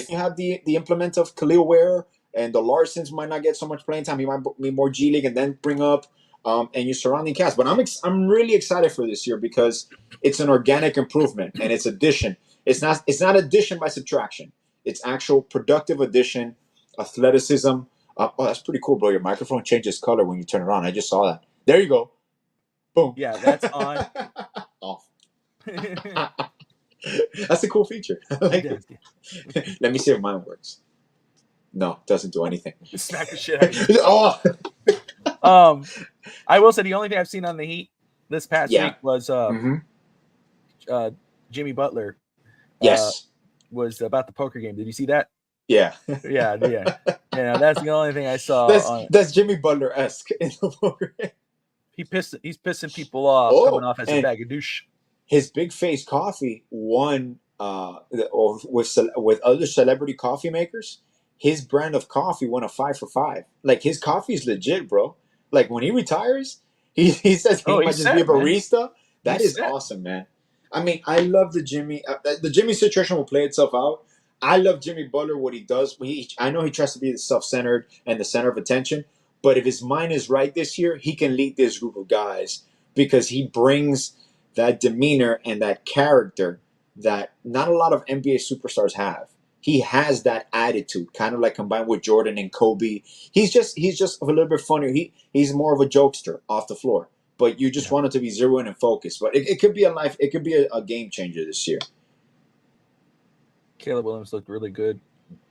you have the implement of Khalil Ware and the Larsons might not get so much playing time, he might be more G League and then bring up and your surrounding cast. But I'm really excited for this year because it's an organic improvement and it's addition. It's not addition by subtraction. It's actual productive addition, athleticism. Oh, that's pretty cool, bro. Your microphone changes color when you turn it on. I just saw that. There you go. Boom. Yeah, that's on. Off. That's a cool feature. Let me see if mine works. No, it doesn't do anything. Smack the shit out of you. I will say the only thing I've seen on the Heat this past week was Jimmy Butler. Was about the poker game. Did you see that? Yeah. Yeah. That's the only thing I saw. That's Jimmy Butler-esque in the poker game. He's pissing people off coming off as a bag of douche. His Big Face Coffee won with other celebrity coffee makers. His brand of coffee won a 5 for 5. Like, his coffee is legit, bro. Like, when he retires, he says he might just be a barista. Man. That is awesome, man. I mean, I love the Jimmy. The Jimmy situation will play itself out. I love Jimmy Butler, what he does. I know he tries to be self-centered and the center of attention, but if his mind is right this year, he can lead this group of guys because he brings that demeanor and that character that not a lot of NBA superstars have. He has that attitude, kind of like combined with Jordan and Kobe. He's just a little bit funnier. He's more of a jokester off the floor. But you just want it to be zero in and focus. But it could be it could be a game changer this year. Caleb Williams looked really good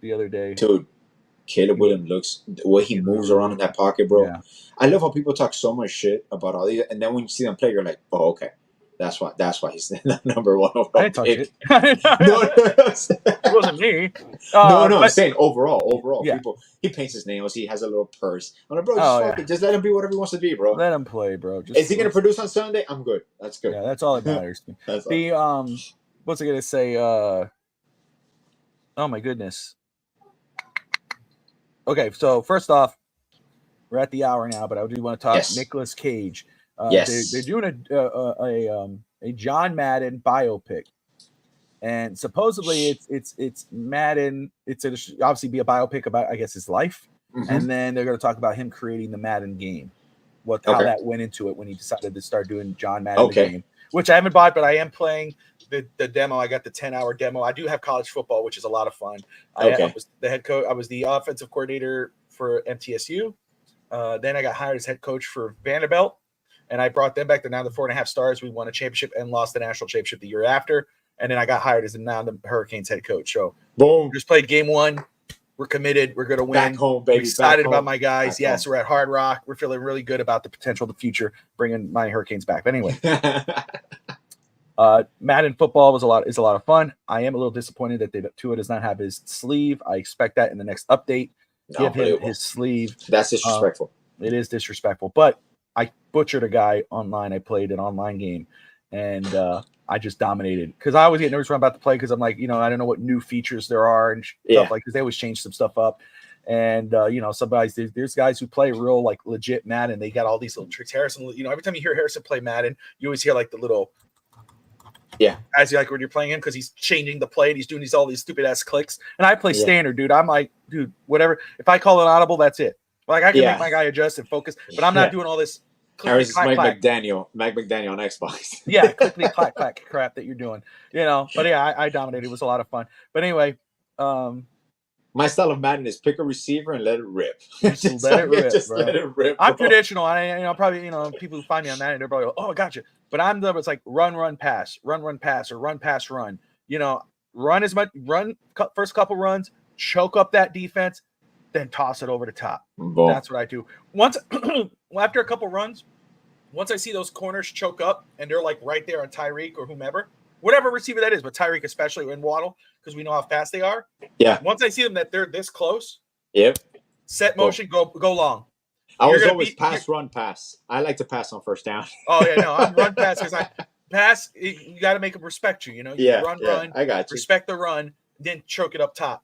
the other day. Dude, Caleb Williams looks, the way he moves around in that pocket, bro. Yeah. I love how people talk so much shit about all these, and then when you see them play, you're like, oh, okay. That's why he's number one overall. I didn't touch it. It wasn't me. I'm saying overall, people. He paints his nails. He has a little purse. I'm like, bro, just let him be whatever he wants to be, bro. Let him play, bro. Is he gonna produce on Sunday? I'm good. That's good. Yeah, that's all that matters. What's I gonna say? Oh my goodness. Okay, so first off, we're at the hour now, but I do want to talk Nicolas Cage. They're doing a John Madden biopic, and supposedly it's Madden. It's obviously be a biopic about, I guess, his life, and then they're going to talk about him creating the Madden game, how that went into it when he decided to start doing John Madden the game, which I haven't bought, but I am playing the demo. I got the 10-hour demo. I do have college football, which is a lot of fun. I was the head coach. I was the offensive coordinator for MTSU. Then I got hired as head coach for Vanderbilt. And I brought them back to now the 4.5 stars. We won a championship and lost the national championship the year after. And then I got hired as now the Hurricanes head coach. So boom, just played game 1. We're committed. We're going to win. Back home, baby. I'm excited Back about home. my guys. Back Yes, home. we're at Hard Rock. We're feeling really good about the potential of the future, bringing my Hurricanes back. But anyway, Madden football is a lot of fun. I am a little disappointed that Tua does not have his sleeve. I expect that in the next update. Give him his sleeve. That's disrespectful. It is disrespectful, but I butchered a guy online. I played an online game, and I just dominated because I always get nervous when I'm about to play because I'm like, I don't know what new features there are and stuff like because they always change some stuff up. And some guys, there's guys who play real like legit Madden. They got all these little tricks. Harrison, every time you hear Harrison play Madden, you always hear like the little as you like when you're playing him because he's changing the play and he's doing all these stupid ass clicks. And I play standard, dude. I'm like, dude, whatever. If I call an audible, that's it. Like I can make my guy adjust and focus, but I'm not doing all this. Harris is Mike McDaniel on Xbox. Clickety clack clack crap that you're doing, But yeah, I dominated. It was a lot of fun. But anyway, my style of Madden is pick a receiver and let it rip. Just let it rip. I'm bro. traditional. Probably people who find me on Madden, they're probably oh, I got you. But I'm it's like run, pass, run, pass, or run, pass, run. Run as much, first couple runs, choke up that defense, then toss it over the top. Boom. That's what I do. Once after a couple runs, once I see those corners choke up and they're like right there on Tyreek or whomever, whatever receiver that is, but Tyreek especially and Waddle, because we know how fast they are. Yeah. Once I see them that they're this close, set motion, go long. I was always run, pass. I like to pass on first down. Oh yeah, no, I'm run pass because I pass. You got to make them respect you. Run. I got you. Respect the run, then choke it up top.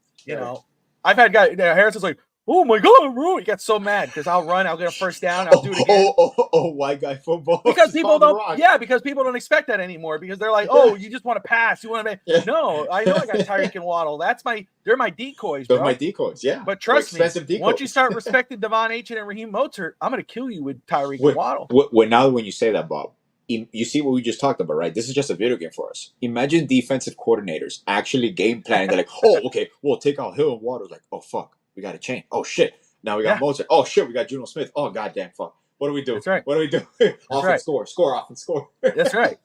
I've had guys. Harrison's like, oh my god, bro! He got so mad because I'll run, I'll get a first down, I'll do it again. White guy football. Because people don't. Yeah, because people don't expect that anymore. Because they're like, oh, you just want to pass. You want to. No, I know I got Tyreek and Waddle. They're my decoys, bro. They're my decoys. Yeah. But trust me, decoys. Once you start respecting Devon Aitken and Raheem Mostert, I'm going to kill you with Tyreek and Waddle. Now when you say that, Bob, you see what we just talked about, right? This is just a video game for us. Imagine defensive coordinators actually game planning. They're like, oh, okay, we'll take out Hill and Waddle. Like, oh fuck, we got to change. Oh shit. Now we got Mozart. Oh shit, we got Juno Smith. Oh goddamn fuck. What do we do? That's right. What do we do? Offense score off and score. That's right.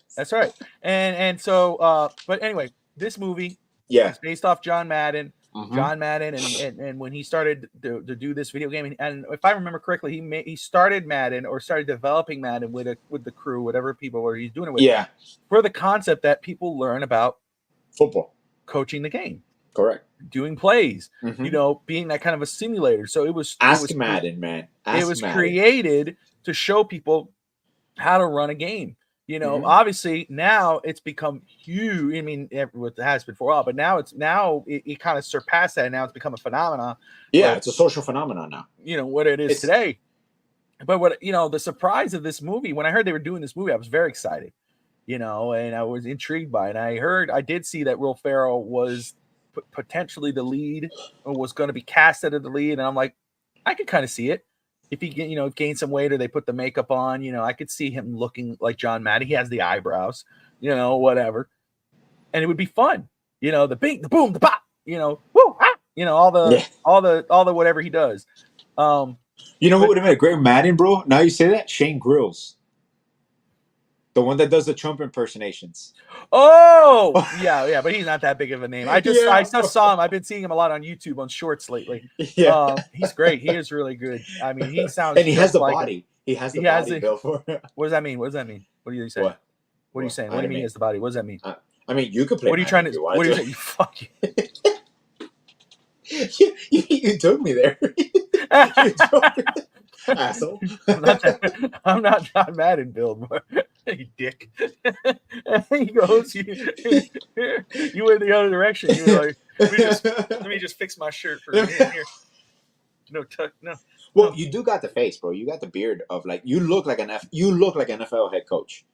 And so but anyway, this movie is based off John Madden. Mm-hmm. John Madden and when he started to do this video game, and if I remember correctly, he started Madden or started developing Madden with the crew, whatever people were he's doing it with. Yeah. For the concept that people learn about football, coaching the game. Correct. Doing plays, being that kind of a simulator. So it was Madden, man. It was created to show people how to run a game. Obviously now it's become huge. I mean, it has been for a while, but now it kind of surpassed that. And now it's become a phenomenon. Yeah, it's a social phenomenon now. What it is today. But the surprise of this movie, when I heard they were doing this movie, I was very excited. And I was intrigued by it. And I did see that Will Ferrell was potentially the lead or was going to be cast as the lead, and I'm like, I could kind of see it if he gain some weight or they put the makeup on. I could see him looking like John Madden. He has the eyebrows, whatever, and it would be fun. The bing, the boom, the pop, woo, ah, all the whatever he does. Who would have been a great Madden, bro? Now you say that, Shane Grills. The one that does the Trump impersonations. Oh, yeah, but he's not that big of a name. I just saw him. I've been seeing him a lot on YouTube on Shorts lately. Yeah, he's great. He is really good. I mean, he sounds and he has the body. He has the body built for it. What does that mean? What do you say? What are you saying? What do you mean he has the body? What does that mean? I mean, you could play. What are you trying to? What are you saying? Fuck you. You took me there. Asshole. I'm not John Madden build, you dick. He goes, you went the other direction. You were like, let me just fix my shirt for a minute here. No. Well, you do got the face, bro. You got the beard of you look like an NFL head coach.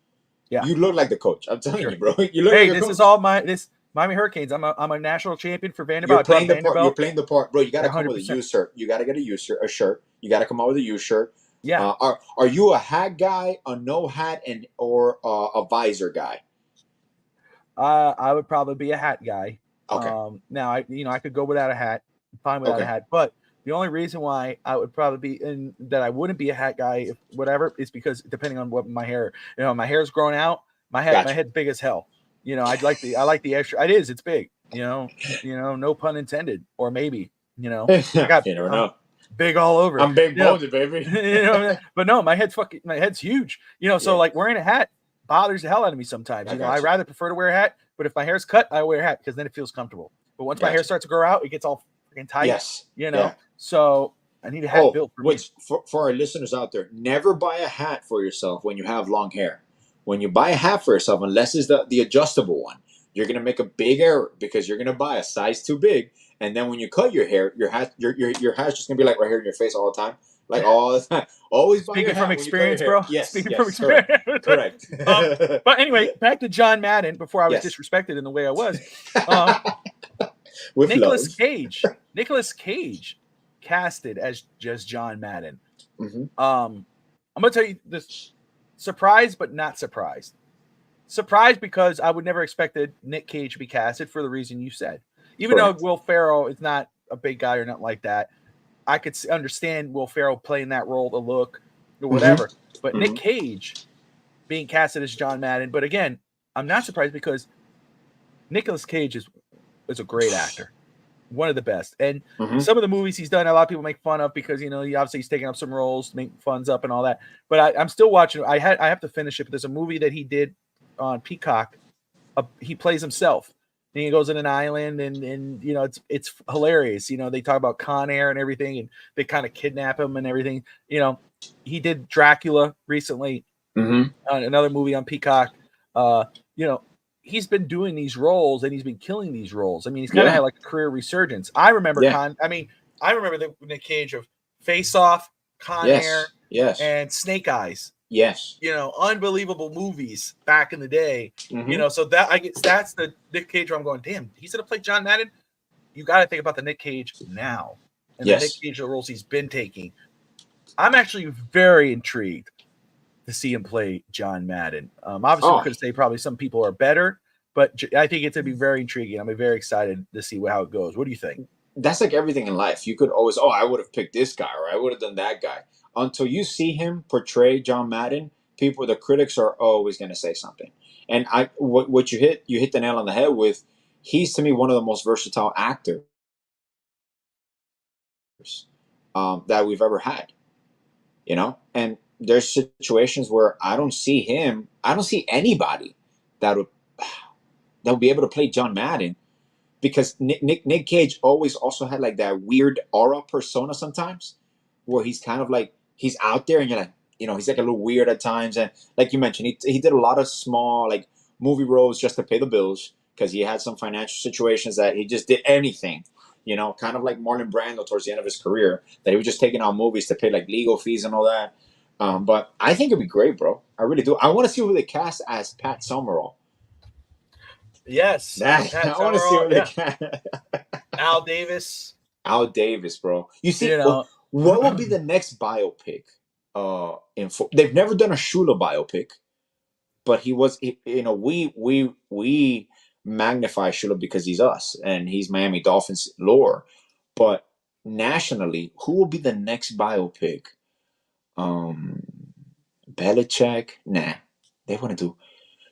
Yeah. You look like the coach. I'm telling you, bro. You look like this coach. Is all Miami Hurricanes. I'm a national champion for Vanderbilt. You're playing the part, bro. You got to come with a U shirt. You got to get a shirt. You got to come out with a U shirt. Yeah. Are you a hat guy, a no hat, or a visor guy? I would probably be a hat guy. Okay. Now I could go without a hat. Fine without a hat, but the only reason why I would probably be that I wouldn't be a hat guy, is because depending on what my hair, my hair's grown out. My head's big as hell. I like the extra. It's big. No pun intended, or maybe. You know, I got you never know. big all over. I'm big You know? boned, baby. You know, but no, my head's huge. You know, so like wearing a hat bothers the hell out of me sometimes. You know, I rather prefer to wear a hat, but if my hair's cut, I wear a hat because then it feels comfortable. But once my hair starts to grow out, it gets all freaking tight. Yes. You know, so I need a hat built for me. For our listeners out there, never buy a hat for yourself when you have long hair. When you buy a hat for yourself, unless it's the adjustable one, you're gonna make a big error because you're gonna buy a size too big, and then when you cut your hair, your hat's just gonna be like right here in your face all the time, like all the time. Always buy your hat from experience, bro. Yes, Speaking yes, from experience. correct. But anyway, back to John Madden before I was disrespected in the way I was. With Nicolas love. Cage. Nicolas Cage casted as just John Madden. Mm-hmm. I'm gonna tell you this: surprised but not surprised. Surprised because I would never expected Nick Cage to be casted for the reason you said. Even though Will Ferrell is not a big guy or nothing like that, I could understand Will Ferrell playing that role, the look, or whatever. Mm-hmm. But Nick Cage being casted as John Madden. But again, I'm not surprised because Nicolas Cage is a great actor. One of the best. And some of the movies he's done, a lot of people make fun of because, you know, he's taking up some roles to make funds up and all that. But I'm still watching. I have to finish it. But there's a movie that he did on Peacock. He plays himself. And he goes in an island and you know, it's hilarious. You know, they talk about Con Air and everything, and they kind of kidnap him and everything. You know, he did Dracula recently on another movie on Peacock. You know, he's been doing these roles and he's been killing these roles. I mean, he's kind of had like a career resurgence. I remember I remember the Nick Cage of Face Off, Con Air, and Snake Eyes. Yes. You know, unbelievable movies back in the day. You know, so that I guess that's the Nick Cage where I'm going, damn, he's gonna play John Madden. You got to think about the Nick Cage now and the Nick Cage roles he's been taking. I'm actually very intrigued to see him play John Madden. Obviously, we could say probably some people are better, but I think it's gonna be very intriguing. I'm very excited to see how it goes. What do you think? That's like everything in life. You could always, I would have picked this guy or I would have done that guy. Until you see him portray John Madden, the critics are always going to say something. And what you hit the nail on the head with. He's to me one of the most versatile actors that we've ever had. You know, and there's situations where I don't see anybody that would be able to play John Madden, because Nick Cage always also had like that weird aura persona sometimes, where he's kind of like. He's out there and you're like, you know, he's like a little weird at times. And like you mentioned, he did a lot of small like movie roles just to pay the bills because he had some financial situations that he just did anything, you know, kind of like Marlon Brando towards the end of his career, that he was just taking out movies to pay like legal fees and all that. But I think it'd be great, bro. I really do. I want to see who they cast as Pat Summerall. Yes. I want to see who they cast. Al Davis. Al Davis, bro. You see, what will be the next biopic? They've never done a Shula biopic, but we magnify Shula because he's us and he's Miami Dolphins lore. But nationally, who will be the next biopic? Belichick? Nah, they want to do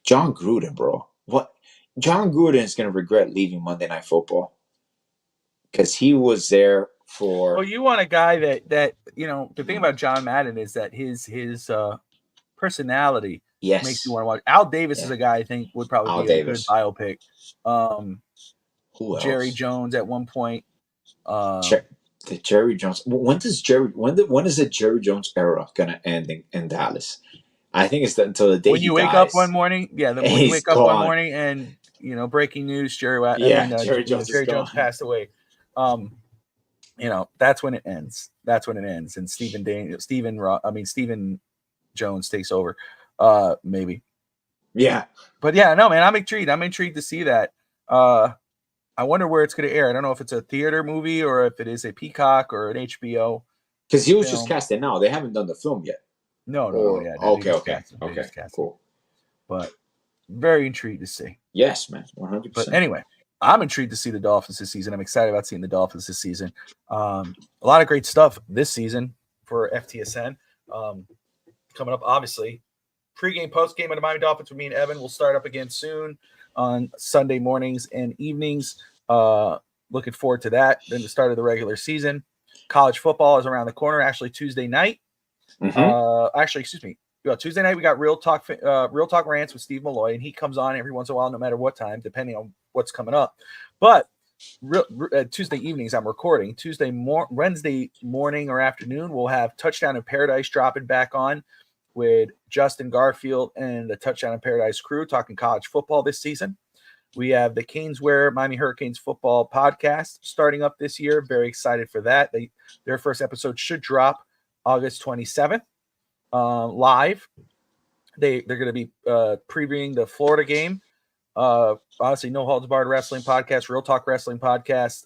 John Gruden, bro. What? John Gruden is gonna regret leaving Monday Night Football because he was there. Well, you want a guy that you know. The thing about John Madden is that his personality makes you want to watch. Al Davis is a guy I think would probably be a good biopic. Who else? Jerry Jones at one point. The Jerry Jones. When is the Jerry Jones era gonna end in Dallas? I think it's until the day when you wake dies. up one morning. Yeah, when you wake up one morning and you know, breaking news: Jerry Jones passed away. You know, that's when it ends. And Stephen Jones takes over. Maybe. Yeah. But yeah, no, man, I'm intrigued to see that. I wonder where it's going to air. I don't know if it's a theater movie or if it is a Peacock or an HBO. Because he was just casted now. They haven't done the film yet. No. Yeah. Okay. Cool. But very intrigued to see. Yes, man. 100%. But anyway. I'm intrigued to see the Dolphins this season. I'm excited about seeing the Dolphins this season. A lot of great stuff this season for FTSN. Coming up, obviously. Pre-game, post-game of the Miami Dolphins with me and Evan will start up again soon on Sunday mornings and evenings. looking forward to that. Then the start of the regular season. College football is around the corner. Actually, Tuesday night. Excuse me. Tuesday night we got Real Talk Rants with Steve Malloy, and he comes on every once in a while, no matter what time, depending on what's coming up. But Tuesday evenings I'm recording. Wednesday morning or afternoon we'll have Touchdown in Paradise dropping back on with Justin Garfield and the Touchdown in Paradise crew talking college football this season. We have the Caneswear Miami Hurricanes football podcast starting up this year. Very excited for that. Their first episode should drop August 27th. Live. They're going to be previewing the Florida game. Honestly, No Holds Barred Wrestling Podcast, Real Talk Wrestling Podcast.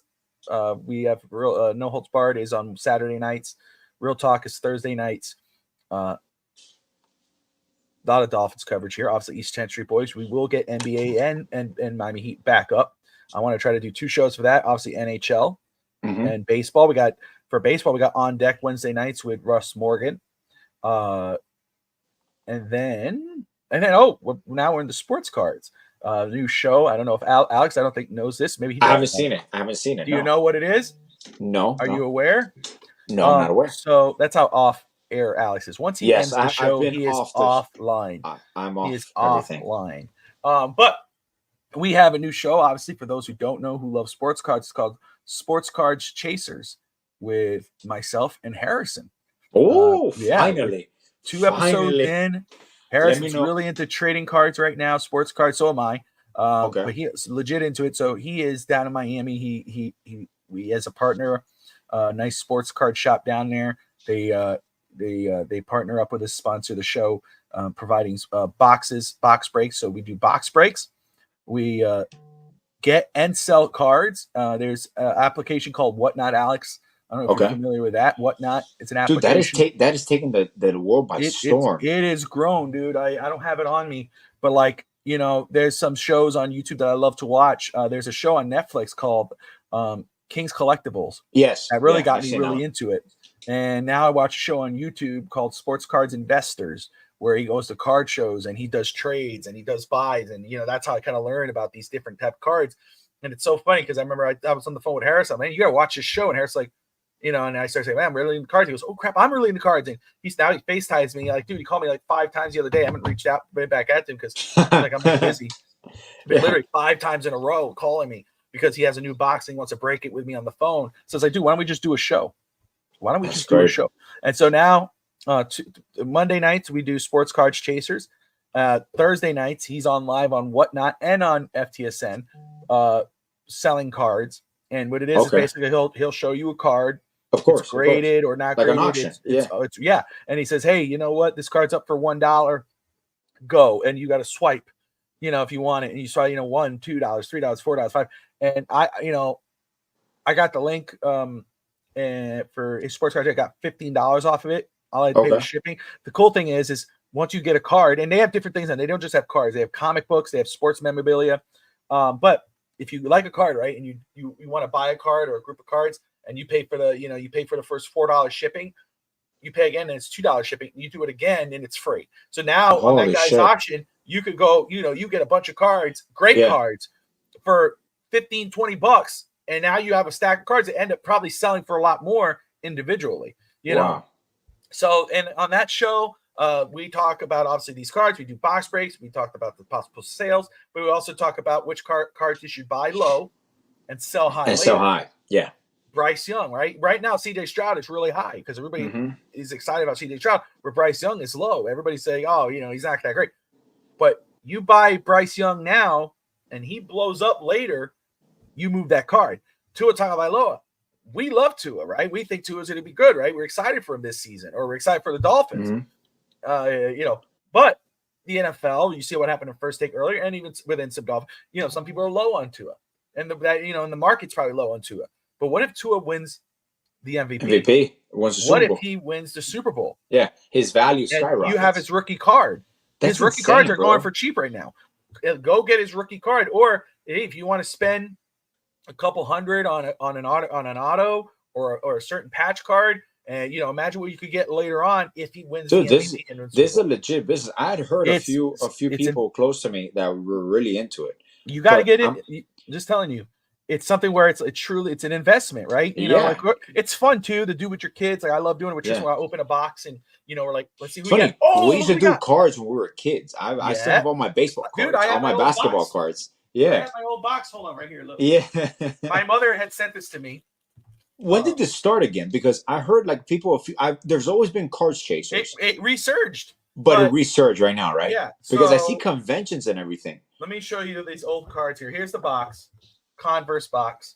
We have No Holds Barred is on Saturday nights. Real Talk is Thursday nights. A lot of Dolphins coverage here. Obviously, East 10th Street Boys. We will get NBA and Miami Heat back up. I want to try to do 2 shows for that. Obviously, NHL and baseball. For baseball, we got On Deck Wednesday nights with Russ Morgan. And then now we're in the sports cards. New show. I don't know if Alex, I don't think knows this. Maybe he does. I haven't seen it. Do you know what it is? No. Are you aware? No, I'm not aware. So that's how off air Alex is. Once he ends the show, he is offline. I'm off. He is everything. offline. But we have a new show, obviously, for those who don't know, who love sports cards. It's called Sports Cards Chasers with myself and Harrison. Oh, finally. 2 episodes in. Harrison's really into trading cards right now, sports cards. So am I. But he's legit into it. So he is down in Miami. He has a partner, nice sports card shop down there. They partner up with us, sponsor the show, providing box breaks. So we do box breaks. We get and sell cards. There's an application called Whatnot, Alex. I don't know if you're familiar with that. Whatnot. It's an application. Dude, that is taking the world by storm. It is grown, dude. I don't have it on me, but there's some shows on YouTube that I love to watch. There's a show on Netflix called King's Collectibles. Yes. That really got me really into it. And now I watch a show on YouTube called Sports Cards Investors, where he goes to card shows and he does trades and he does buys. And, that's how I kind of learn about these different type of cards. And it's so funny because I remember I was on the phone with Harris. I'm like, you got to watch this show. And Harris like, and I started saying, man, I'm really into cards. He goes, oh, crap, I'm really into cards. And he FaceTimes me. Like, dude, he called me like 5 times the other day. I haven't reached out back at him because I'm really busy. But literally 5 times in a row calling me because he has a new box and he wants to break it with me on the phone. So it's like, dude, why don't we just do a show? Do a show? And so now Monday nights, we do Sports Cards Chasers. Thursday nights, he's on live on Whatnot and on FTSN selling cards. And what it is basically he'll show you a card. Of course, it's graded or not graded. Like an auction. And he says, hey, you know what? This card's up for $1. Go. And you got to swipe, if you want it. And you swipe, $1, $2, $3, $4, $5. And I got the link and for a sports card, I got $15 off of it. I'll have to pay the shipping. The cool thing is once you get a card, and they have different things, and they don't just have cards. They have comic books, they have sports memorabilia. But if you like a card, right, and you want to buy a card or a group of cards, and you pay for the first $4 shipping, you pay again and it's $2 shipping. You do it again and it's free. So now on that guy's auction, you could go, you get a bunch of cards, cards for $15-$20, and now you have a stack of cards that end up probably selling for a lot more individually. You know. So, and on that show, we talk about obviously these cards. We do box breaks. We talked about the possible sales, but we also talk about which cards you should buy low and sell high. Sell high. Yeah. Bryce Young, right? Right now, CJ Stroud is really high because everybody is excited about CJ Stroud, but Bryce Young is low. Everybody's saying, oh, he's not that great. But you buy Bryce Young now and he blows up later, you move that card. Tua Tagovailoa. We love Tua, right? We think Tua's going to be good, right? We're excited for him this season, or we're excited for the Dolphins. But the NFL, you see what happened in First Take earlier, and even within some Dolphins, some people are low on Tua, and and the market's probably low on Tua. But what if Tua wins the MVP? Wins the Super Bowl. What if he wins the Super Bowl? Yeah, his value skyrockets. You have his rookie card. His rookie cards are going for cheap right now. Go get his rookie card, or if you want to spend a couple $100 on an auto or a certain patch card, and imagine what you could get later on if he wins. Dude, this is a legit business. I had heard a few people close to me that were really into it. You got to get it. Just telling you, it's something where it's truly it's an investment, right? You know, like it's fun too to do with your kids. Like I love doing it with Tristan when I open a box and we're like, let's see who we got. We used to do cards when we were kids. I still have all my baseball cards, all my basketball cards. Yeah. I have my old box. Hold on, right here. Look. Yeah. My mother had sent this to me. When did this start again? Because I heard like people, there's always been cards chasers. It resurged. But it resurged right now, right? Yeah. Because I see conventions and everything. Let me show you these old cards here. Here's the box. Converse box.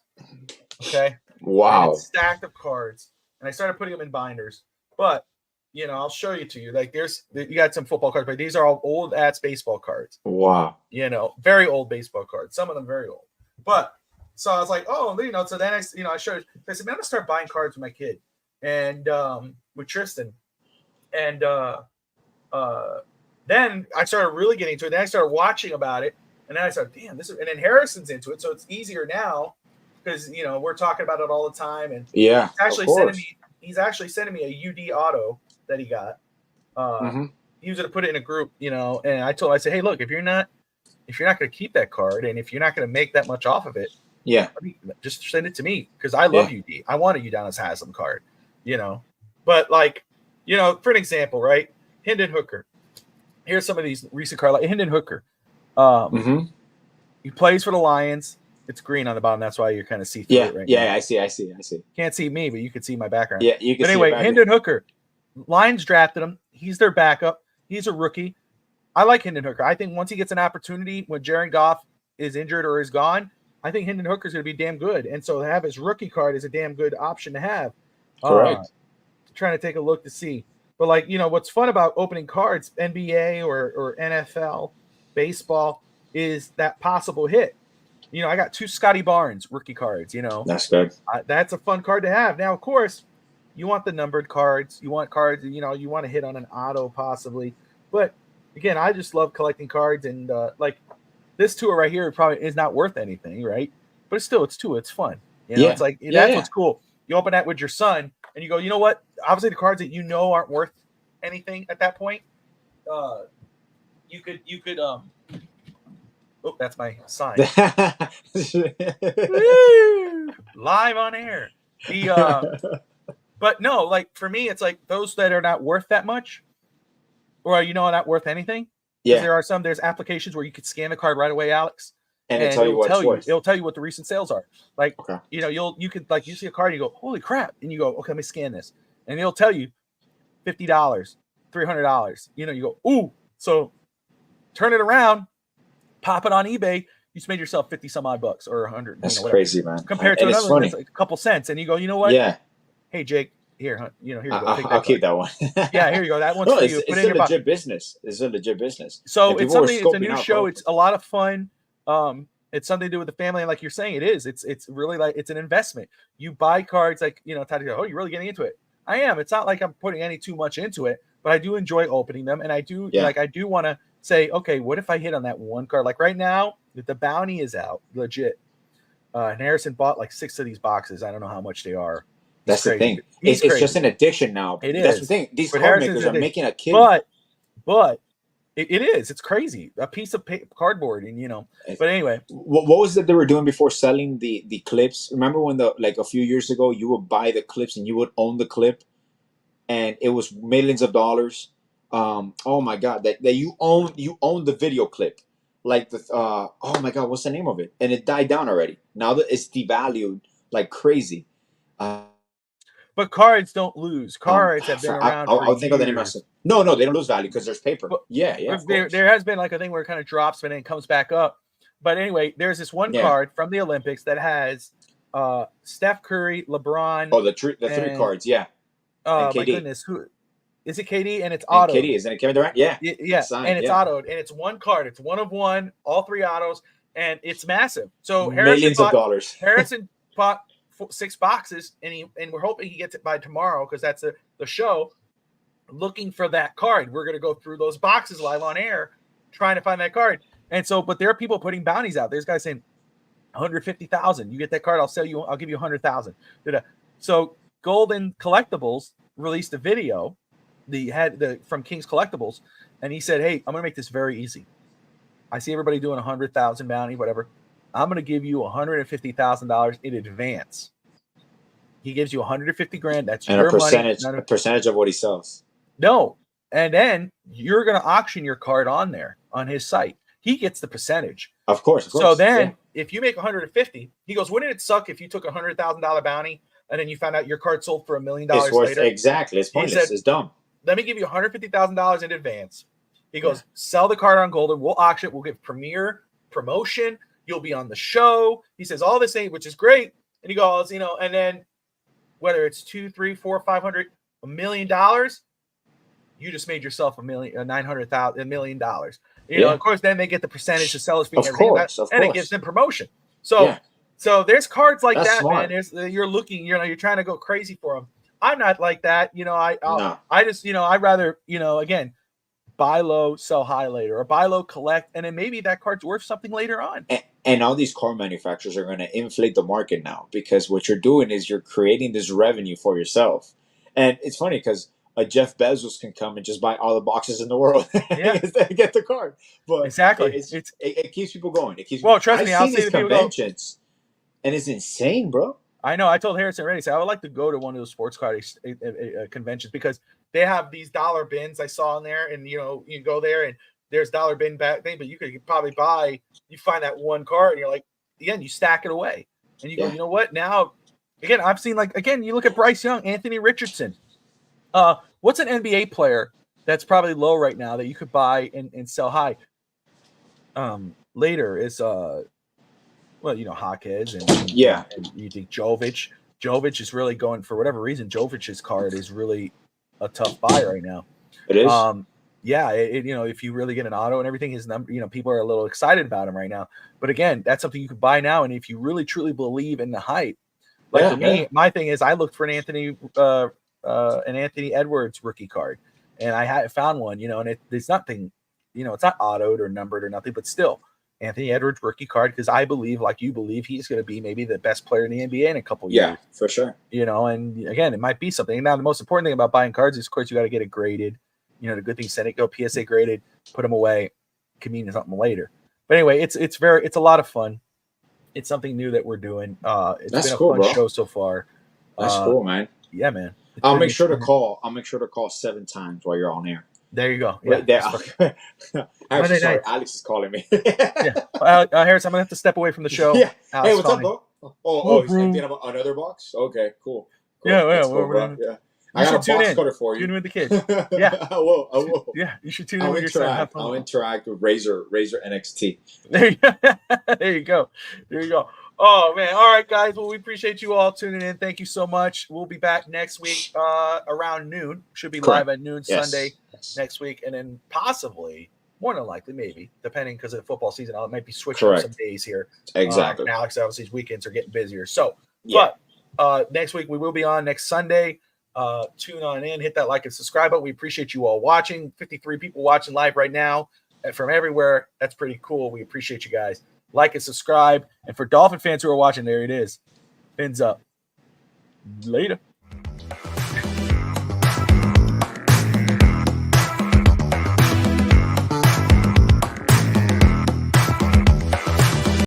Okay. Wow. And it's stacked of cards. And I started putting them in binders. But, I'll show you to you. Like you got some football cards, but these are all old ass baseball cards. Wow. Very old baseball cards. Some of them very old. But so I was like, so then I showed, I said, man, I'm gonna start buying cards with my kid and with Tristan. And then I started really getting into it. Then I started watching about it. And then I started, and then Harrison's into it. So it's easier now because, we're talking about it all the time. And yeah, he's actually sending me a UD auto that he got. He was going to put it in a group, and I said, hey, look, if you're not going to keep that card and if you're not going to make that much off of it, just send it to me because I love UD. I want a Udonis Haslam card, But for an example, right? Hendon Hooker. Here's some of these recent cards. Like Hendon Hooker. He plays for the Lions. It's green on the bottom. That's why you're kind of see through it right now. Yeah, I see. Can't see me, but you can see my background. Yeah, you can. But anyway, Hendon Hooker. Lions drafted him. He's their backup. He's a rookie. I like Hendon Hooker. I think once he gets an opportunity when Jared Goff is injured or is gone, I think Hendon Hooker is going to be damn good. And so to have his rookie card is a damn good option to have. Correct. Trying to take a look to see. But what's fun about opening cards, NBA or NFL, baseball, is that possible hit. I got 2 Scotty Barnes rookie cards. That's good. That's a fun card to have. Now, of course, you want the numbered cards. You want cards. You want to hit on an auto possibly. But again, I just love collecting cards, and this tour right here probably is not worth anything, right? But it's 2. It's fun. It's like that's what's cool. You open that with your son, and you go, you know what? Obviously, the cards that aren't worth anything at that point. You could. Oh, that's my sign. Live on air. But no, for me, it's like those that are not worth that much, or not worth anything. Yeah. There's applications where you could scan the card right away, Alex, and it'll tell you what the recent sales are. You could you see a card and you go, holy crap, and you go, okay, let me scan this, and it'll tell you $50, $300. You go, ooh, so turn it around, pop it on eBay. You just made yourself 50 some odd bucks or 100. That's crazy, man. Compared to another one that's like a couple cents, and you go, you know what? Yeah. Hey Jake, here you go. I'll keep that one. Yeah, here you go. That one's for you. It's a legit business. It's a legit business. So it's something. It's a new show. It's a lot of fun. It's something to do with the family, and like you're saying, it is. It's really it's an investment. You buy cards Tati goes, oh, you're really getting into it. I am. It's not like I'm putting any too much into it, but I do enjoy opening them, and I do I do want to say, okay, what if I hit on that one card? Like right now, the bounty is out, legit. And Harrison bought 6 of these boxes. I don't know how much they are. That's the thing. It's just an addiction now. It is. That's the thing. These card makers are making a kid. But it is. It's crazy. A piece of cardboard, and But anyway, what was it they were doing before selling the clips? Remember when a few years ago you would buy the clips and you would own the clip, and it was millions of dollars. Oh my God, that you own the video clip, oh my God, what's the name of it? And it died down already. Now that it's devalued like crazy. But cards don't lose. Cards have been around for I'll think of the name myself. No, they don't lose value because there's paper. But, yeah. There has been a thing where it kind of drops and then it comes back up. But anyway, there's this one card from the Olympics that has Steph Curry, LeBron. Oh, the 3 cards, yeah. Oh my goodness, who is it? KD, and it's auto. KD, isn't it Kevin Durant? Yeah, and it's autoed, and it's one card. It's 1 of 1, all 3 autos, and it's massive. So millions of dollars. Harrison bought 6 boxes, and we're hoping he gets it by tomorrow because that's the show. Looking for that card, we're gonna go through those boxes live on air, trying to find that card. And so, but there are people putting bounties out. There's guys saying 150,000. You get that card, I'll give you 100,000. So Golden Collectibles released a video. From King's Collectibles, and he said, hey, I'm gonna make this very easy. I see everybody doing 100,000 bounty, whatever. I'm going to give you $150,000 in advance. He gives you 150 grand. That's And your a percentage of what he sells. No. And then you're going to auction your card on there on his site. He gets the percentage. Of course. So then if you make 150, he goes, wouldn't it suck if you took $100,000 bounty and then you found out your card sold for $1 million later? Exactly. It's pointless. It's dumb. Let me give you $150,000 in advance. He goes, sell the card on Golden. We'll auction it. We'll give premier promotion. You'll be on the show. He says all this ain't, which is great. And he goes, and then whether it's 2, 3, 4, 500, $1 million, you just made yourself $1 million. Of course, then they get the percentage to sell his fee and everything. And it gives them promotion. So there's cards like that, smart. Man. You're looking, you're trying to go crazy for them. I'm not like that. I just, I'd rather, again, buy low, sell high later, or buy low, collect, and then maybe that card's worth something later on. And all these card manufacturers are going to inflate the market now, because what you're doing is you're creating this revenue for yourself. And it's funny because Jeff Bezos can come and just buy all the boxes in the world and get the card. But exactly, it keeps people going. Trust me, I'll see the conventions, and it's insane, bro. I know. I told Harrison already. I would like to go to one of those sports card conventions because they have these dollar bins I saw in there, and you go there and there's dollar bin back thing, but you could probably you find that one card and you're like, again, you stack it away and you go, you know what? Now, again, I've seen you look at Bryce Young, Anthony Richardson. What's an NBA player that's probably low right now that you could buy and sell high? Later is Hawkins and you think Jovic. Jovic is really going, for whatever reason, Jovic's card is really a tough buy right now. It is. If you really get an auto and everything, his number, people are a little excited about him right now. But again, that's something you could buy now. And if you really truly believe in the hype, for me, my thing is I looked for an Anthony Edwards rookie card, and I found one, and it's nothing, it's not autoed or numbered or nothing, but still Anthony Edwards rookie card, because I believe, like you believe, he's going to be maybe the best player in the NBA in a couple years. Yeah, for sure. And again, it might be something. Now, the most important thing about buying cards is, of course, you got to get it graded. The good thing, send it, go PSA graded, put them away, convenient something later. But anyway, it's a lot of fun. It's something new that we're doing. It's been a fun show so far. That's cool, man. Yeah, man. I'll make sure to call 7 times while you're on air. There you go. Yeah. Actually, sorry, Alex is calling me. Harris, I'm gonna have to step away from the show. Yeah. Hey, what's up, bro? He's emptying another box. Okay, cool. Yeah. I got a box cutter for you. Tune in with the kids. Yeah. I will. Yeah, you should tune in with your son. I'll interact with Razor NXT. There you go. Oh, man. All right, guys. Well, we appreciate you all tuning in. Thank you so much. We'll be back next week around noon. Should be live at noon Sunday next week. And then possibly, more than likely, maybe, depending because of the football season, I might be switching up some days here. Exactly. Alex, obviously, his weekends are getting busier. So, but next week we will be on next Sunday. Tune on in, hit that like and subscribe button. We appreciate you all watching. 53 people watching live right now from everywhere. That's pretty cool. We appreciate you guys. Like and subscribe. And for Dolphin fans who are watching, there it is. Fins up. Later.